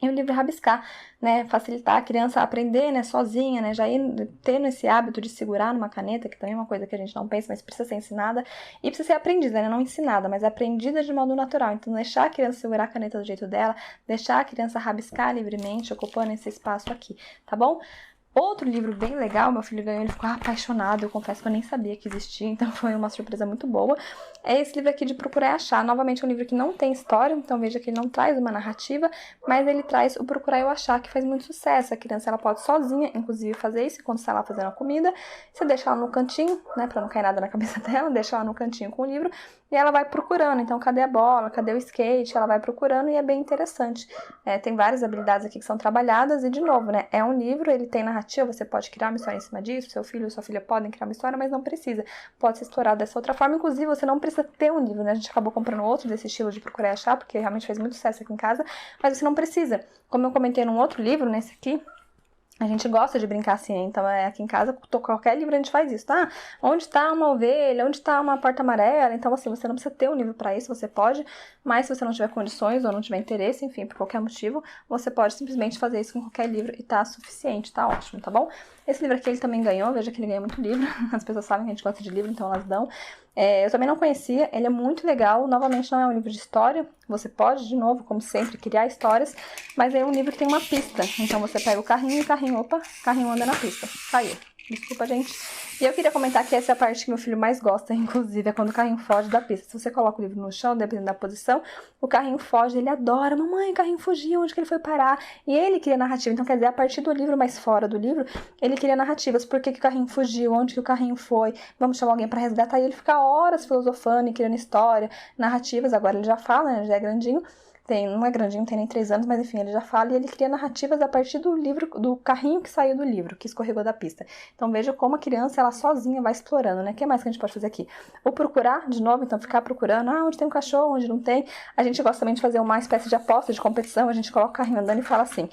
[SPEAKER 2] E o livro rabiscar, né, facilitar a criança a aprender, né, sozinha, né, já ir tendo esse hábito de segurar numa caneta, que também é uma coisa que a gente não pensa, mas precisa ser ensinada, e precisa ser aprendida, né, não ensinada, mas aprendida de modo natural. Então, deixar a criança segurar a caneta do jeito dela, deixar a criança rabiscar livremente, ocupando esse espaço aqui, tá bom? Outro livro bem legal, meu filho ganhou, ele ficou apaixonado, eu confesso que eu nem sabia que existia, então foi uma surpresa muito boa. É esse livro aqui de Procurar e Achar, novamente é um livro que não tem história, então veja que ele não traz uma narrativa, mas ele traz o Procurar e o Achar, que faz muito sucesso. A criança, ela pode sozinha, inclusive, fazer isso quando está lá fazendo a comida, você deixa ela no cantinho, né, pra não cair nada na cabeça dela, deixa ela no cantinho com o livro, e ela vai procurando, então cadê a bola, cadê o skate, ela vai procurando e é bem interessante. Tem várias habilidades aqui que são trabalhadas e, de novo, né, é um livro, ele tem narrativa, você pode criar uma história em cima disso, seu filho ou sua filha podem criar uma história, mas não precisa, pode ser explorado dessa outra forma, inclusive você não precisa ter um livro, né, a gente acabou comprando outro desse estilo de Procurar e Achar, porque realmente fez muito sucesso aqui em casa, mas você não precisa, como eu comentei num outro livro, nesse aqui, a gente gosta de brincar assim, então aqui em casa, qualquer livro a gente faz isso, tá? Onde está uma ovelha, onde está uma porta amarela, então assim, você não precisa ter um livro para isso, você pode, mas se você não tiver condições ou não tiver interesse, enfim, por qualquer motivo, você pode simplesmente fazer isso com qualquer livro e tá suficiente, tá ótimo, tá bom? Esse livro aqui ele também ganhou, veja que ele ganha muito livro, as pessoas sabem que a gente gosta de livro, então elas dão. Eu também não conhecia, ele é muito legal, novamente não é um livro de história, você pode, de novo, como sempre, criar histórias, mas é um livro que tem uma pista, então você pega o carrinho e o carrinho anda na pista, saiu. Desculpa, gente. E eu queria comentar que essa é a parte que meu filho mais gosta, inclusive, é quando o carrinho foge da pista. Se você coloca o livro no chão, dependendo da posição, o carrinho foge, ele adora. Mamãe, o carrinho fugiu, onde que ele foi parar? E ele cria narrativa. Então, quer dizer, a partir do livro, mas fora do livro, ele cria narrativas. Por que o carrinho fugiu? Onde que o carrinho foi? Vamos chamar alguém pra resgatar. E ele fica horas filosofando e criando história, narrativas. Agora ele já fala, né? Já é grandinho. Não é grandinho, não tem nem 3 anos, mas enfim, ele já fala e ele cria narrativas a partir do livro, do carrinho que saiu do livro, que escorregou da pista. Então veja como a criança, ela sozinha vai explorando, né? O que mais que a gente pode fazer aqui? Ou procurar, de novo, então ficar procurando, onde tem um cachorro, onde não tem. A gente gosta também de fazer uma espécie de aposta, de competição, a gente coloca o carrinho andando e fala assim,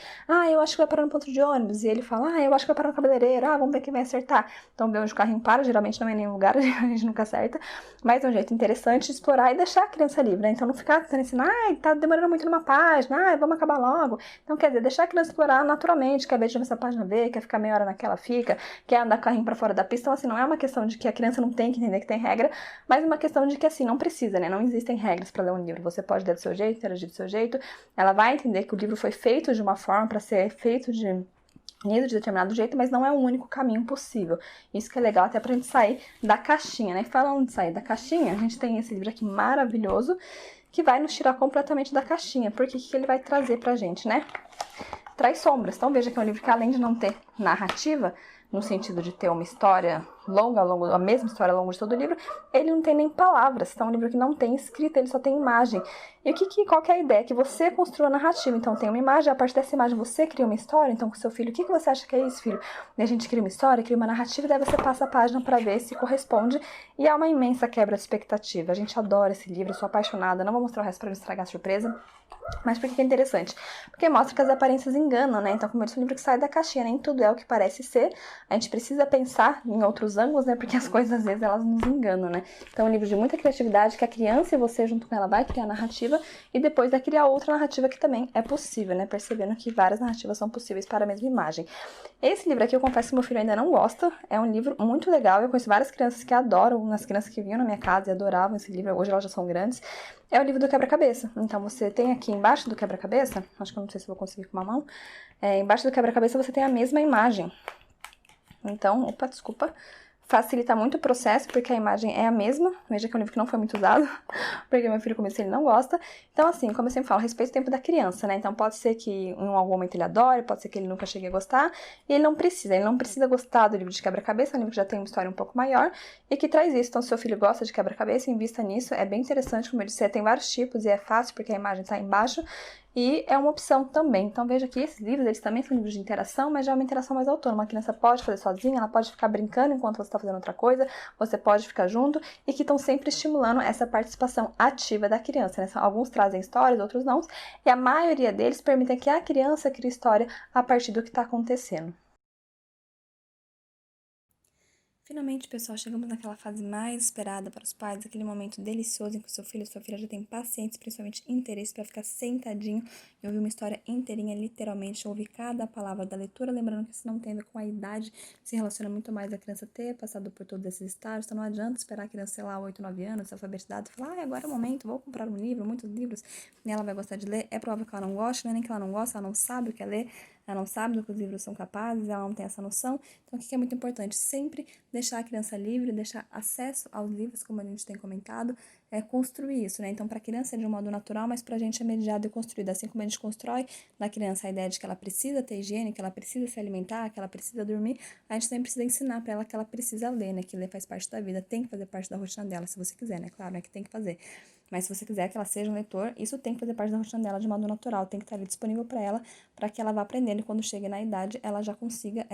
[SPEAKER 2] eu acho que vai parar no ponto de ônibus, e ele fala, eu acho que vai parar no cabeleireiro, vamos ver quem vai acertar. Então vê onde o carrinho para, geralmente não é em nenhum lugar, a gente nunca acerta, mas é um jeito interessante de explorar e deixar a criança livre, né? Então não ficar tentando ensinar, tá demorando muito numa página, vamos acabar logo. Então, quer dizer, deixar a criança explorar naturalmente, quer ver de onde essa página vê, quer ficar meia hora naquela fica, quer andar carrinho pra fora da pista. Então, assim, não é uma questão de que a criança não tem que entender que tem regra, mas uma questão de que, assim, não precisa, né? Não existem regras pra ler um livro. Você pode ler do seu jeito, interagir do seu jeito. Ela vai entender que o livro foi feito de uma forma pra ser feito de determinado jeito, mas não é o único caminho possível. Isso que é legal até pra gente sair da caixinha, né? Falando de sair da caixinha, a gente tem esse livro aqui maravilhoso, que vai nos tirar completamente da caixinha. Porque o que ele vai trazer pra gente, né? Traz sombras. Então veja que é um livro que, além de não ter narrativa, no sentido de ter uma história longa, a mesma história ao longo de todo o livro, ele não tem nem palavras. Então é um livro que não tem escrita, ele só tem imagem. E qual que é a ideia? Que você construa a narrativa. Então tem uma imagem, a partir dessa imagem você cria uma história. Então com seu filho, o que você acha que é isso, filho? E a gente cria uma história, cria uma narrativa, e daí você passa a página pra ver se corresponde. E é uma imensa quebra de expectativa. A gente adora esse livro, eu sou apaixonada. Não vou mostrar o resto pra não estragar a surpresa. Mas por que é interessante? Porque mostra que as aparências enganam, né? Então, como eu disse, um livro que sai da caixinha, nem tudo é o que parece ser. A gente precisa pensar em outros ângulos, né? Porque as coisas, às vezes, elas nos enganam, né? Então, é um livro de muita criatividade, que a criança e você, junto com ela, vai criar narrativa e depois vai criar outra narrativa que também é possível, né? Percebendo que várias narrativas são possíveis para a mesma imagem. Esse livro aqui, eu confesso que meu filho ainda não gosta. É um livro muito legal. Eu conheço várias crianças que adoram, umas crianças que vinham na minha casa e adoravam esse livro. Hoje elas já são grandes. É o livro do quebra-cabeça. Então, você tem aqui embaixo do quebra-cabeça, acho que eu não sei se vou conseguir com uma mão, embaixo do quebra-cabeça você tem a mesma imagem. Então, desculpa, facilita muito o processo, porque a imagem é a mesma. Veja que é um livro que não foi muito usado, porque meu filho começou, ele não gosta. Então, assim, como eu sempre falo, respeito o tempo da criança, né? Então, pode ser que em algum momento ele adore, pode ser que ele nunca chegue a gostar, e ele não precisa gostar do livro de quebra-cabeça, é um livro que já tem uma história um pouco maior, e que traz isso. Então, se seu filho gosta de quebra-cabeça, invista nisso, é bem interessante, como eu disse, tem vários tipos, e é fácil, porque a imagem está embaixo, e é uma opção também. Então veja que esses livros, eles também são livros de interação, mas já é uma interação mais autônoma. A criança pode fazer sozinha, ela pode ficar brincando enquanto você está fazendo outra coisa, você pode ficar junto, e que estão sempre estimulando essa participação ativa da criança, né? Alguns trazem histórias, outros não, e a maioria deles permitem que a criança crie história a partir do que está acontecendo. Finalmente, pessoal, chegamos naquela fase mais esperada para os pais, aquele momento delicioso em que o seu filho ou sua filha já tem paciência, principalmente interesse, para ficar sentadinho e ouvir uma história inteirinha, literalmente, ouvir cada palavra da leitura, lembrando que isso não tem a ver com a idade, se relaciona muito mais a criança ter passado por todos esses estágios, então não adianta esperar a criança, sei lá, 8, 9 anos, alfabetizada, e falar, agora é o momento, vou comprar um livro, muitos livros, e ela vai gostar de ler, é provável que ela não goste, não é nem que ela não gosta, ela não sabe o que é ler, ela não sabe do que os livros são capazes, ela não tem essa noção. Então, o que é muito importante? Sempre deixar a criança livre, deixar acesso aos livros, como a gente tem comentado, construir isso, né? Então, para a criança é de um modo natural, mas para a gente é mediado e construído. Assim como a gente constrói na criança a ideia de que ela precisa ter higiene, que ela precisa se alimentar, que ela precisa dormir, a gente também precisa ensinar para ela que ela precisa ler, né? Que ler faz parte da vida, tem que fazer parte da rotina dela, se você quiser, né? Claro, é que tem que fazer. Mas se você quiser que ela seja um leitor, isso tem que fazer parte da rotina dela de modo natural, tem que estar ali disponível para ela, para que ela vá aprendendo e quando chegue na idade, ela já consiga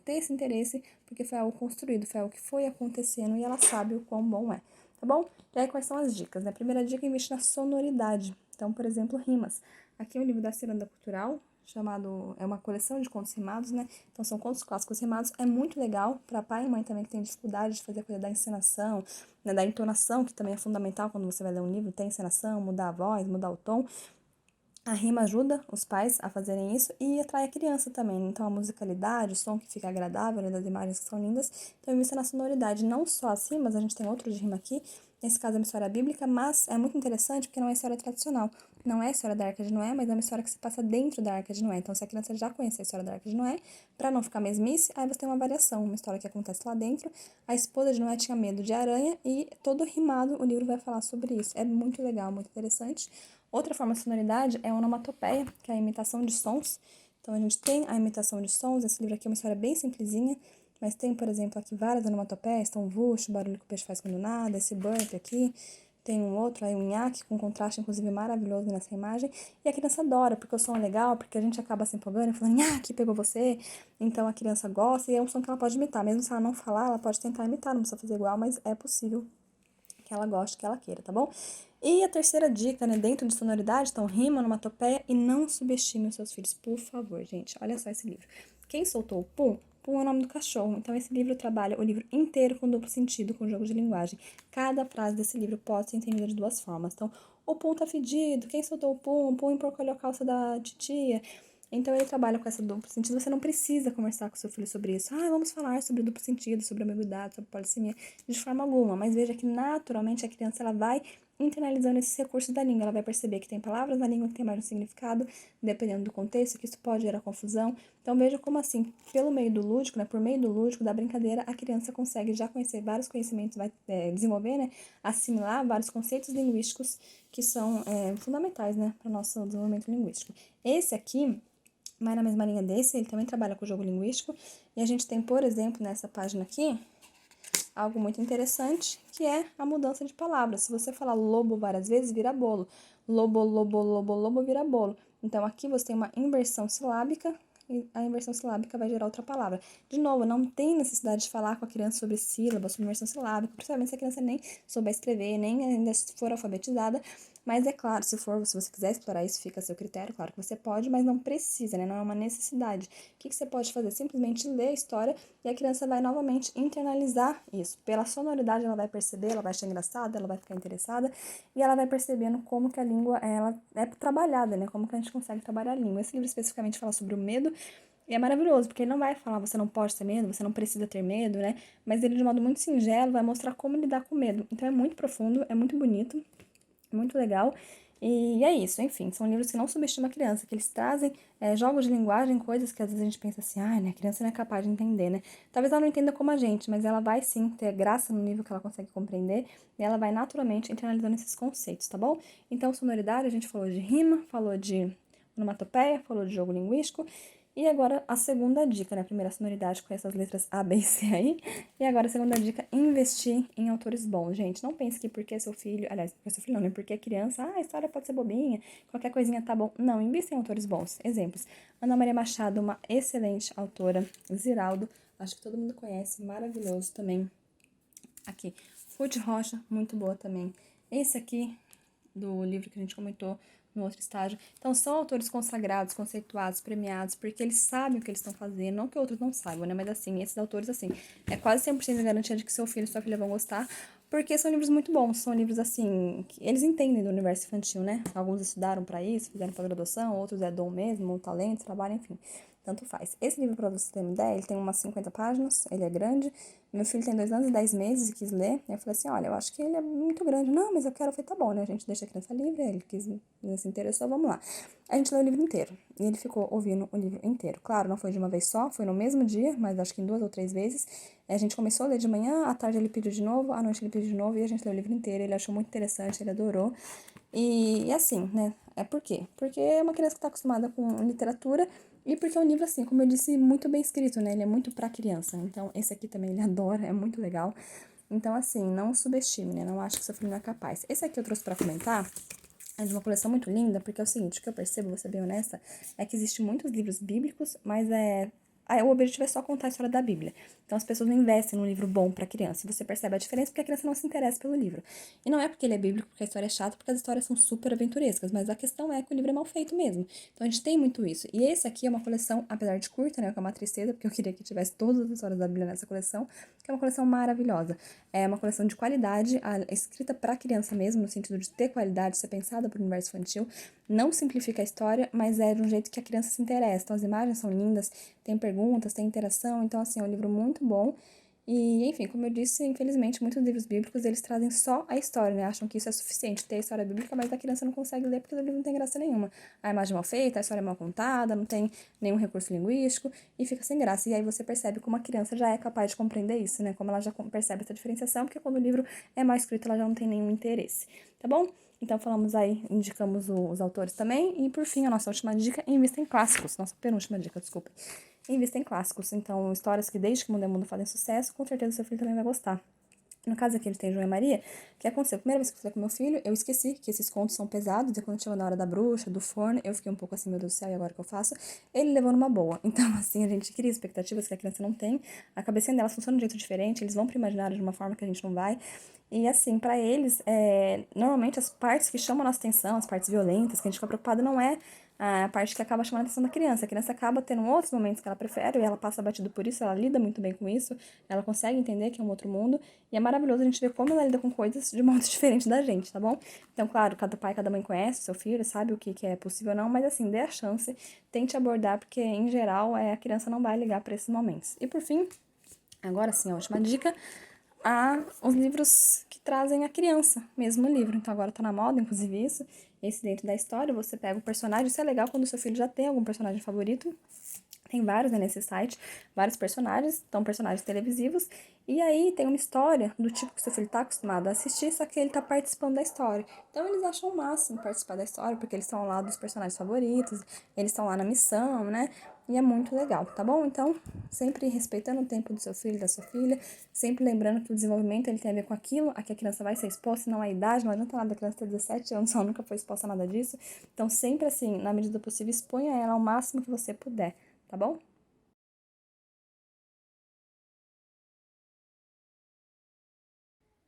[SPEAKER 2] ter esse interesse, porque foi algo construído, foi algo que foi acontecendo e ela sabe o quão bom é, tá bom? E aí, quais são as dicas, né? Primeira dica, investe na sonoridade. Então, por exemplo, rimas. Aqui é um livro da Ciranda Cultural, é uma coleção de contos rimados, né? Então são contos clássicos rimados, é muito legal para pai e mãe também que tem dificuldade de fazer a coisa da encenação, né, da entonação, que também é fundamental quando você vai ler um livro, tem encenação, mudar a voz, mudar o tom. A rima ajuda os pais a fazerem isso e atrai a criança também. Então, a musicalidade, o som que fica agradável, né, das imagens que são lindas. Então, invista na sonoridade. Não só as rimas, a gente tem outro de rima aqui. Nesse caso, é uma história bíblica, mas é muito interessante porque não é história tradicional. Não é a história da Arca de Noé, mas é uma história que se passa dentro da Arca de Noé. Então, se a criança já conhece a história da Arca de Noé, para não ficar mesmice, aí você tem uma variação, uma história que acontece lá dentro. A esposa de Noé tinha medo de aranha e todo rimado o livro vai falar sobre isso. É muito legal, muito interessante. Outra forma de sonoridade é a onomatopeia, que é a imitação de sons. Então, a gente tem a imitação de sons. Esse livro aqui é uma história bem simplesinha, mas tem, por exemplo, aqui várias onomatopeias. Então, vush, o barulho que o peixe faz quando nada, esse burp aqui. Tem um outro aí, um nhaque, com contraste, inclusive, maravilhoso nessa imagem. E a criança adora, porque o som é legal, porque a gente acaba se empolgando e falando, nhaque, pegou você. Então, a criança gosta e é um som que ela pode imitar. Mesmo se ela não falar, ela pode tentar imitar, não precisa fazer igual, mas é possível que ela goste, que ela queira, tá bom? E a terceira dica, né, dentro de sonoridade, então rima, onomatopeia e não subestime os seus filhos, por favor, gente. Olha só esse livro. Quem soltou o pum? Pum é o nome do cachorro. Então, esse livro trabalha o livro inteiro com duplo sentido, com jogo de linguagem. Cada frase desse livro pode ser entendida de duas formas. Então, o pum tá fedido, quem soltou o pum? Pum emporcolhou a calça da titia. Então, ele trabalha com essa duplo sentido. Você não precisa conversar com seu filho sobre isso. Vamos falar sobre duplo sentido, sobre ambiguidade, sobre polissemia, de forma alguma. Mas veja que, naturalmente, a criança ela vai internalizando esses recursos da língua. Ela vai perceber que tem palavras na língua que tem mais um significado, dependendo do contexto, que isso pode gerar confusão. Então, veja como, assim, pelo meio do lúdico, né, por meio do lúdico, da brincadeira, a criança consegue já conhecer vários conhecimentos, vai desenvolver, né, assimilar vários conceitos linguísticos que são fundamentais, né, para o nosso desenvolvimento linguístico. Esse aqui vai na mesma linha desse, ele também trabalha com jogo linguístico, e a gente tem, por exemplo, nessa página aqui, algo muito interessante, que é a mudança de palavras. Se você falar lobo várias vezes, vira bolo. Lobo, lobo, lobo, lobo, vira bolo. Então, aqui você tem uma inversão silábica, e a inversão silábica vai gerar outra palavra. De novo, não tem necessidade de falar com a criança sobre sílabas, sobre inversão silábica, principalmente se a criança nem souber escrever, nem ainda for alfabetizada. Mas é claro, se você quiser explorar isso, fica a seu critério, claro que você pode, mas não precisa, né? Não é uma necessidade. O que você pode fazer? Simplesmente ler a história e a criança vai novamente internalizar isso. Pela sonoridade, ela vai perceber, ela vai achar engraçada, ela vai ficar interessada e ela vai percebendo como que a língua ela é trabalhada, né? Como que a gente consegue trabalhar a língua. Esse livro especificamente fala sobre o medo. E é maravilhoso, porque ele não vai falar você não pode ter medo, você não precisa ter medo, né? Mas ele, de modo muito singelo, vai mostrar como lidar com medo. Então é muito profundo, é muito bonito, muito legal. E é isso, enfim, são livros que não subestimam a criança, que eles trazem jogos de linguagem, coisas que às vezes a gente pensa assim, né, a criança não é capaz de entender, né? Talvez ela não entenda como a gente, mas ela vai sim ter graça no nível que ela consegue compreender, e ela vai naturalmente internalizando esses conceitos, tá bom? Então, sonoridade, a gente falou de rima, falou de onomatopeia, falou de jogo linguístico, e agora a segunda dica, né? A primeira sonoridade com essas letras A, B e C aí. E agora a segunda dica, investir em autores bons. Gente, não pense que porque é seu filho, aliás, porque é seu filho não, né? Porque é criança, a história pode ser bobinha, qualquer coisinha tá bom. Não, invista em autores bons. Exemplos, Ana Maria Machado, uma excelente autora. Ziraldo, acho que todo mundo conhece, maravilhoso também. Aqui, Ruth Rocha, muito boa também. Esse aqui, do livro que a gente comentou no outro estágio. Então, são autores consagrados, conceituados, premiados, porque eles sabem o que eles estão fazendo, não que outros não saibam, né? Mas, assim, esses autores, assim, é quase 100% de garantia de que seu filho e sua filha vão gostar, porque são livros muito bons, são livros, assim, que eles entendem do universo infantil, né? Alguns estudaram para isso, fizeram pós-graduação, outros é dom mesmo, ou talento, trabalho, enfim. Tanto faz. Esse livro, para você ter uma ideia, ele tem umas 50 páginas, ele é grande. Meu filho tem 2 anos e 10 meses e quis ler. Eu falei assim, olha, eu acho que ele é muito grande. Não, mas eu quero. Eu falei, tá bom, né? A gente deixa a criança livre, ele quis, se interessou, vamos lá. A gente leu o livro inteiro. E ele ficou ouvindo o livro inteiro. Claro, não foi de uma vez só, foi no mesmo dia, mas acho que em 2 ou 3 vezes. A gente começou a ler de manhã, à tarde ele pediu de novo, à noite ele pediu de novo, e a gente leu o livro inteiro. Ele achou muito interessante, ele adorou. E assim, né? É por quê? Porque é uma criança que está acostumada com literatura e porque é um livro, assim, como eu disse, muito bem escrito, né? Ele é muito pra criança. Então, esse aqui também ele adora, é muito legal. Então, assim, não subestime, né? Não acho que seu filho não é capaz. Esse aqui eu trouxe pra comentar. É de uma coleção muito linda, porque é o seguinte, o que eu percebo, vou ser bem honesta, é que existem muitos livros bíblicos, mas o objetivo é só contar a história da Bíblia. Então as pessoas não investem num livro bom pra criança. E você percebe a diferença porque a criança não se interessa pelo livro. E não é porque ele é bíblico, porque a história é chata, porque as histórias são super aventurescas, mas a questão é que o livro é mal feito mesmo. Então a gente tem muito isso. E esse aqui é uma coleção, apesar de curta, né, que é uma tristeza, porque eu queria que tivesse todas as histórias da Bíblia nessa coleção, que é uma coleção maravilhosa. É uma coleção de qualidade, escrita pra criança mesmo, no sentido de ter qualidade, ser pensada pro universo infantil. Não simplifica a história, mas é de um jeito que a criança se interessa. Então as imagens são lindas, tem perguntas, tem interação, então assim, é um livro muito bom. E, enfim, como eu disse, infelizmente, muitos livros bíblicos, eles trazem só a história, né? Acham que isso é suficiente, ter a história bíblica, mas a criança não consegue ler porque o livro não tem graça nenhuma. A imagem é mal feita, a história é mal contada, não tem nenhum recurso linguístico e fica sem graça. E aí você percebe como a criança já é capaz de compreender isso, né? Como ela já percebe essa diferenciação, porque quando o livro é mal escrito, ela já não tem nenhum interesse, tá bom? Então, falamos aí, indicamos os autores também. E, por fim, a nossa última dica, invista em clássicos. Nossa penúltima dica, desculpa. Invista em clássicos. Então, histórias que desde que o mundo é mundo fazem sucesso, com certeza seu filho também vai gostar. No caso aqui, eles têm João e Maria. O que aconteceu? A primeira vez que eu falei com meu filho, eu esqueci que esses contos são pesados. E quando chegou na hora da bruxa, do forno, eu fiquei um pouco assim, meu Deus do céu, e agora o que eu faço? Ele levou numa boa. Então, assim, a gente cria expectativas que a criança não tem. A cabecinha delas funciona de um jeito diferente. Eles vão pro imaginário de uma forma que a gente não vai. E assim, pra eles, normalmente as partes que chamam a nossa atenção, as partes violentas, que a gente fica preocupado, não é a parte que acaba chamando a atenção da criança. A criança acaba tendo outros momentos que ela prefere, e ela passa batido por isso, ela lida muito bem com isso, ela consegue entender que é um outro mundo, e é maravilhoso a gente ver como ela lida com coisas de modo diferente da gente, tá bom? Então, claro, cada pai, cada mãe conhece o seu filho, sabe o que é possível ou não, mas assim, dê a chance, tente abordar, porque em geral a criança não vai ligar para esses momentos. E por fim, agora sim, a última dica, os livros que trazem a criança, mesmo o livro. Então agora tá na moda, inclusive isso. Esse dentro da história, você pega o personagem. Isso é legal quando o seu filho já tem algum personagem favorito. Tem vários, né, nesse site, vários personagens, então personagens televisivos. E aí tem uma história do tipo que o seu filho tá acostumado a assistir, só que ele tá participando da história. Então eles acham o máximo participar da história, porque eles estão ao lado dos personagens favoritos, eles estão lá na missão, né? E é muito legal, tá bom? Então, sempre respeitando o tempo do seu filho e da sua filha, sempre lembrando que o desenvolvimento ele tem a ver com aquilo, a que a criança vai ser exposta, não a idade, não adianta nada a criança ter 17 anos, ela nunca foi exposta a nada disso. Então, sempre assim, na medida do possível, exponha ela ao máximo que você puder, tá bom?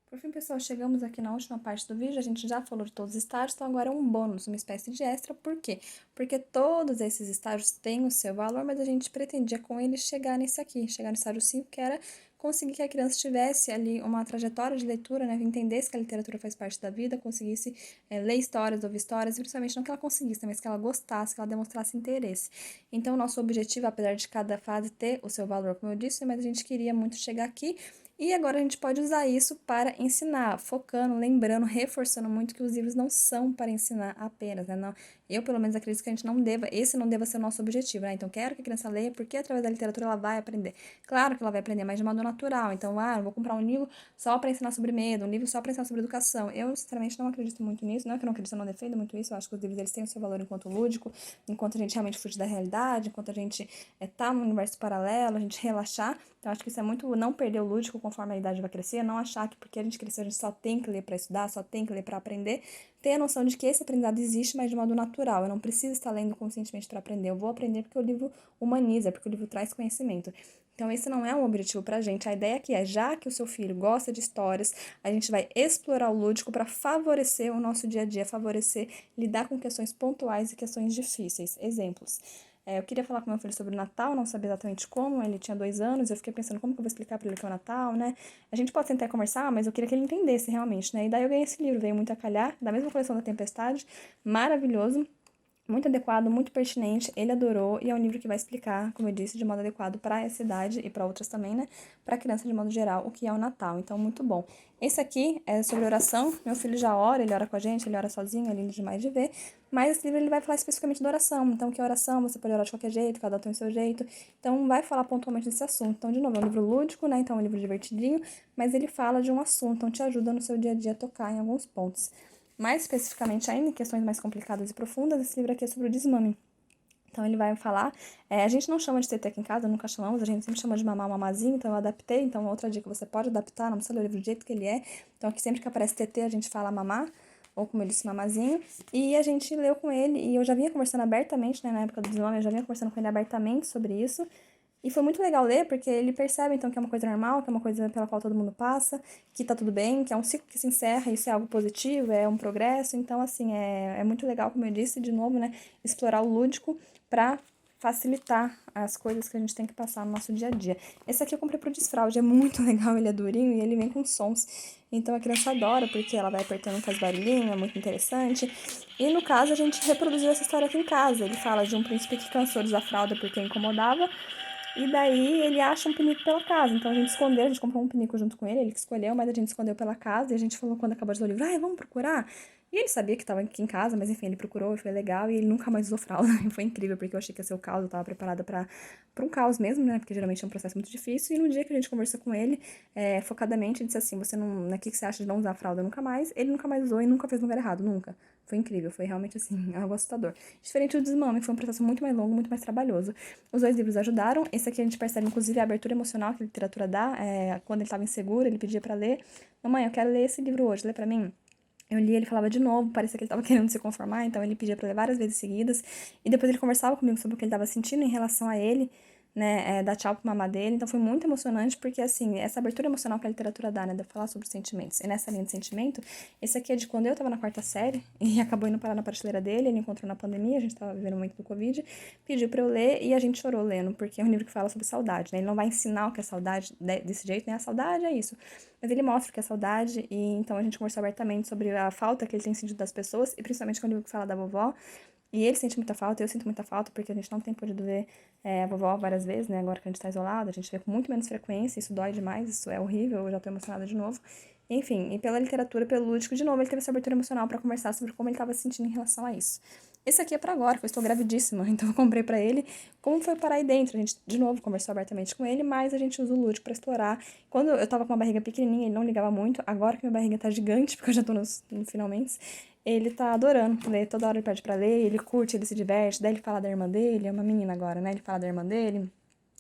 [SPEAKER 2] Por fim, pessoal, chegamos aqui na última parte do vídeo. A gente já falou de todos os estágios, então agora é um bônus, uma espécie de extra. Por quê? Porque todos esses estágios têm o seu valor, mas a gente pretendia com eles chegar nesse aqui, chegar no estágio 5, que era conseguir que a criança tivesse ali uma trajetória de leitura, né? Entendesse que a literatura faz parte da vida, conseguisse ler histórias, ouvir histórias, e principalmente não que ela conseguisse, mas que ela gostasse, que ela demonstrasse interesse. Então, o nosso objetivo, apesar de cada fase ter o seu valor, como eu disse, mas a gente queria muito chegar aqui E agora a gente pode usar isso para ensinar, focando, lembrando, reforçando muito que os livros não são para ensinar apenas, né? Não, eu, pelo menos, acredito que a gente esse não deva ser o nosso objetivo, né? Então, quero que a criança leia, porque através da literatura ela vai aprender. Claro que ela vai aprender mais de modo natural. Então, eu vou comprar um livro só para ensinar sobre medo, um livro só para ensinar sobre educação. Eu, sinceramente, não acredito muito nisso. Não é que eu não acredito, eu não defendo muito isso. Eu acho que os livros eles têm o seu valor enquanto lúdico, enquanto a gente realmente fugir da realidade, enquanto a gente tá no universo paralelo, a gente relaxar. Então, acho que isso é muito não perder o lúdico conforme a idade vai crescer, não achar que porque a gente cresceu a gente só tem que ler para estudar, só tem que ler para aprender. Ter a noção de que esse aprendizado existe, mas de modo natural. Eu não preciso estar lendo conscientemente para aprender. Eu vou aprender porque o livro humaniza, porque o livro traz conhecimento. Então, esse não é um objetivo pra gente. A ideia aqui é, já que o seu filho gosta de histórias, a gente vai explorar o lúdico para favorecer o nosso dia a dia, favorecer lidar com questões pontuais e questões difíceis. Exemplos. Eu queria falar com meu filho sobre o Natal, não sabia exatamente como, ele tinha 2 anos, eu fiquei pensando como que eu vou explicar para ele que é o Natal, né? A gente pode tentar conversar, mas eu queria que ele entendesse realmente, né? E daí eu ganhei esse livro, veio muito a calhar, da mesma coleção da Tempestade, maravilhoso, muito adequado, muito pertinente, ele adorou e é um livro que vai explicar, como eu disse, de modo adequado para essa idade e para outras também, né? Para criança de modo geral, o que é o Natal. Então, muito bom. Esse aqui é sobre oração. Meu filho já ora, ele ora com a gente, ele ora sozinho, é lindo demais de ver. Mas esse livro ele vai falar especificamente da oração. Então, que é oração? Você pode orar de qualquer jeito, cada um tem o seu jeito. Então, vai falar pontualmente desse assunto. Então, de novo, é um livro lúdico, né? Então, é um livro divertidinho, mas ele fala de um assunto, então te ajuda no seu dia a dia a tocar em alguns pontos. Mais especificamente ainda, em questões mais complicadas e profundas, esse livro aqui é sobre o desmame. Então, ele vai falar, a gente não chama de TT aqui em casa, nunca chamamos, a gente sempre chama de mamar, mamazinho, então eu adaptei. Então, outra dica, você pode adaptar, não precisa ler o livro do jeito que ele é. Então, aqui sempre que aparece TT, a gente fala mamar, ou como eu disse, mamazinho. E a gente leu com ele, e eu já vinha conversando abertamente, né, na época do desmame, eu já vinha conversando com ele abertamente sobre isso. E foi muito legal ler, porque ele percebe, então, que é uma coisa normal, que é uma coisa pela qual todo mundo passa, que tá tudo bem, que é um ciclo que se encerra, isso é algo positivo, é um progresso. Então, assim, é muito legal, como eu disse, de novo, né, explorar o lúdico pra facilitar as coisas que a gente tem que passar no nosso dia a dia. Esse aqui eu comprei pro desfraude, é muito legal, ele é durinho e ele vem com sons. Então, a criança adora, porque ela vai apertando, faz barulhinho, é muito interessante. E, no caso, a gente reproduziu essa história aqui em casa. Ele fala de um príncipe que cansou de usar fralda porque incomodava, e daí ele acha um pinico pela casa. Então a gente escondeu, a gente comprou um pinico junto com ele que escolheu, mas a gente escondeu pela casa. E a gente falou quando acabou de ler o livro, vamos procurar? E ele sabia que estava aqui em casa, mas enfim, ele procurou e foi legal. E ele nunca mais usou fralda. E foi incrível, porque eu achei que ia ser o caos, eu tava preparada pra um caos mesmo, né? Porque geralmente é um processo muito difícil. E no dia que a gente conversou com ele, focadamente, ele disse assim, você não, o que você acha de não usar fralda nunca mais? Ele nunca mais usou e nunca fez no lugar errado, nunca. Foi incrível, foi realmente assim, algo assustador. Diferente do desmame, que foi um processo muito mais longo, muito mais trabalhoso. Os 2 livros ajudaram. Esse aqui a gente percebe, inclusive, a abertura emocional que a literatura dá. Quando ele estava inseguro, ele pedia para ler. Mamãe, eu quero ler esse livro hoje, lê para mim. Eu li, ele falava de novo, parecia que ele estava querendo se conformar, então ele pedia para ler várias vezes seguidas. E depois ele conversava comigo sobre o que ele estava sentindo em relação a ele, né, dar tchau pro mamá dele. Então foi muito emocionante, porque assim, essa abertura emocional que a literatura dá, né, de falar sobre sentimentos. E nessa linha de sentimento, esse aqui é de quando eu tava na 4ª série, e acabou indo parar na prateleira dele, ele encontrou na pandemia, a gente tava vivendo o momento do Covid, pediu pra eu ler, e a gente chorou lendo, porque é um livro que fala sobre saudade, né, ele não vai ensinar o que é saudade desse jeito, né, a saudade é isso. Mas ele mostra o que é saudade, e então a gente conversou abertamente sobre a falta que ele tem sentido das pessoas, e principalmente quando o livro que fala da vovó. E ele sente muita falta, eu sinto muita falta, porque a gente não tem podido ver a vovó várias vezes, né? Agora que a gente tá isolado, a gente vê com muito menos frequência, isso dói demais, isso é horrível, eu já tô emocionada de novo. Enfim, e pela literatura, pelo lúdico, de novo, ele teve essa abertura emocional pra conversar sobre como ele tava se sentindo em relação a isso. Esse aqui é pra agora, que eu estou gravidíssima, então eu comprei pra ele. Como foi parar aí dentro? A gente, de novo, conversou abertamente com ele, mas a gente usa o lúdico pra explorar. Quando eu tava com uma barriga pequenininha, ele não ligava muito. Agora que minha barriga tá gigante, porque eu já tô no finalmente, ele tá adorando ler. Toda hora ele pede pra ler, ele curte, ele se diverte. Daí ele fala da irmã dele, é uma menina agora, né? Ele fala da irmã dele.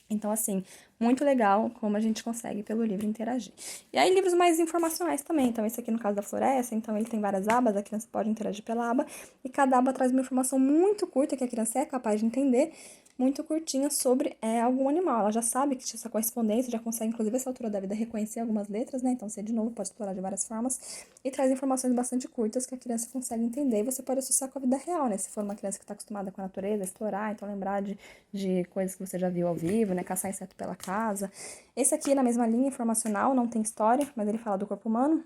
[SPEAKER 2] Então, assim, muito legal como a gente consegue, pelo livro, interagir. E aí, livros mais informacionais também. Então, esse aqui, no caso da floresta, então ele tem várias abas, a criança pode interagir pela aba, e cada aba traz uma informação muito curta que a criança é capaz de entender, muito curtinha sobre algum animal. Ela já sabe que tinha essa correspondência, já consegue, inclusive, essa altura da vida, reconhecer algumas letras, né? Então, você, de novo, pode explorar de várias formas, e traz informações bastante curtas que a criança consegue entender, e você pode associar com a vida real, né? Se for uma criança que está acostumada com a natureza, a explorar, então lembrar de coisas que você já viu ao vivo, né? Caçar inseto pela casa. Esse aqui, na mesma linha informacional, não tem história, mas ele fala do corpo humano.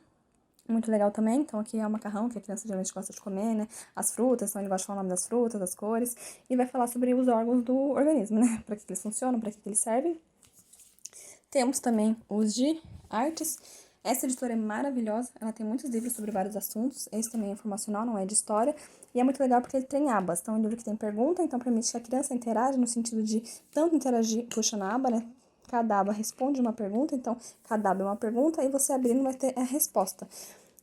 [SPEAKER 2] Muito legal também. Então, aqui é o macarrão, que a criança geralmente gosta de comer, né? As frutas, então ele gosta de falar o nome das frutas, das cores. E vai falar sobre os órgãos do organismo, né? Para que eles funcionam, para que eles servem. Temos também os de Artes. Essa editora é maravilhosa, ela tem muitos livros sobre vários assuntos, esse também é informacional, não é de história, e é muito legal porque ele tem abas, então é um livro que tem pergunta, então permite que a criança interaja no sentido de tanto interagir puxando a aba, né? Cada aba responde uma pergunta, então cada aba é uma pergunta e você abrindo vai ter a resposta.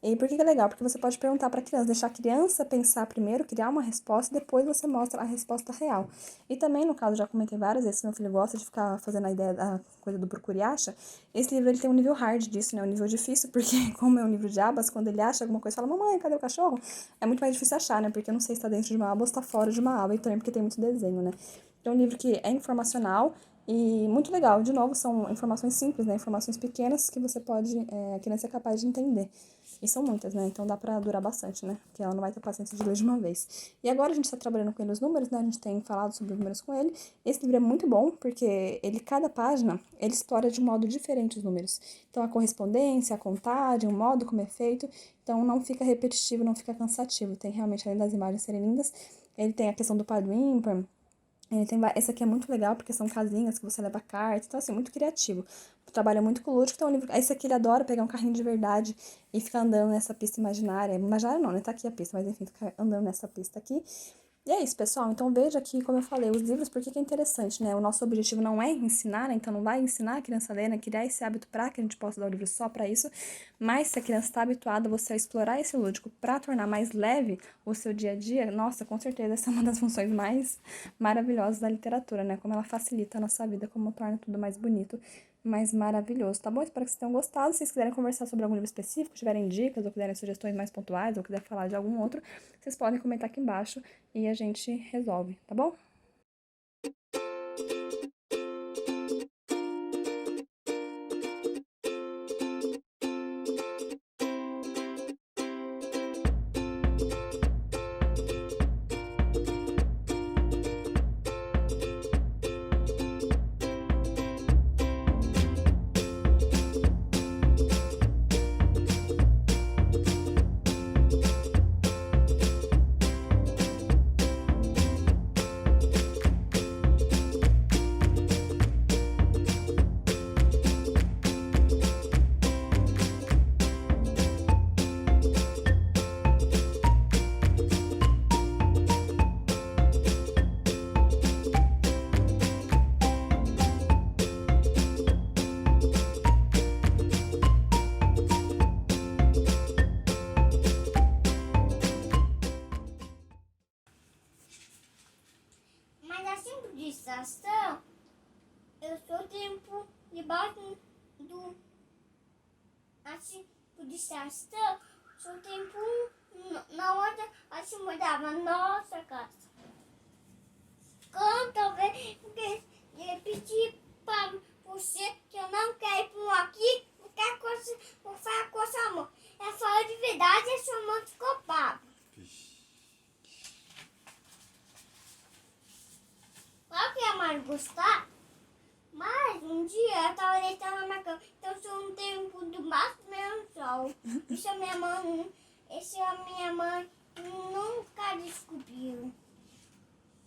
[SPEAKER 2] E por que é legal? Porque você pode perguntar para a criança, deixar a criança pensar primeiro, criar uma resposta e depois você mostra a resposta real. E também, no caso, já comentei várias vezes, meu filho gosta de ficar fazendo a ideia da coisa do procure e acha. Esse livro ele tem um nível hard disso, né? Um nível difícil, porque como é um livro de abas, quando ele acha alguma coisa, fala, mamãe, cadê o cachorro? É muito mais difícil achar, né? Porque eu não sei se está dentro de uma aba ou se está fora de uma aba, e também porque tem muito desenho, né? Então, é um livro que é informacional, e muito legal, de novo, são informações simples, né? Informações pequenas que você pode, a criança é capaz de entender. E são muitas, né? Então dá pra durar bastante, né? Porque ela não vai ter paciência de ler de uma vez. E agora a gente tá trabalhando com ele os números, né? A gente tem falado sobre os números com ele. Esse livro é muito bom, porque ele, cada página, ele explora de um modo diferente os números. Então a correspondência, a contagem, o modo como é feito. Então não fica repetitivo, não fica cansativo. Tem realmente, além das imagens serem lindas, ele tem a questão do par do ímpar. Ele tem, esse aqui é muito legal, porque são casinhas que você leva carta, então assim, muito criativo. Trabalha muito com o lúdico, então o livro, esse aqui ele adora pegar um carrinho de verdade e ficar andando nessa pista imaginária. Imaginária não, né? Tá aqui a pista, mas enfim, ficar andando nessa pista aqui. E é isso, pessoal. Então veja aqui, como eu falei, os livros, por que que é interessante, né? O nosso objetivo não é ensinar, né? Então não vai ensinar a criança a ler, né? Criar esse hábito para que a gente possa dar o livro só para isso. Mas se a criança está habituada você a explorar esse lúdico para tornar mais leve o seu dia a dia, nossa, com certeza essa é uma das funções mais maravilhosas da literatura, né? Como ela facilita a nossa vida, como torna tudo mais bonito, mais maravilhoso, tá bom? Espero que vocês tenham gostado. Se vocês quiserem conversar sobre algum livro específico, tiverem dicas, ou quiserem sugestões mais pontuais, ou quiser falar de algum outro, vocês podem comentar aqui embaixo e a gente resolve, tá bom?
[SPEAKER 3] Mas a sincronização, eu sou tempo debaixo do. A sincronização, sou tempo na hora a se mudar na nossa casa. Quando talvez eu pedir para você que eu não quero ir por aqui, vou falar com a sua mão. É falar de verdade, a sua mão ficou paga. Claro que a mãe gostar, mas um dia eu tava deitada na minha cama, então se eu não tenho do máximo meu sol. Isso a minha mãe nunca descobriu.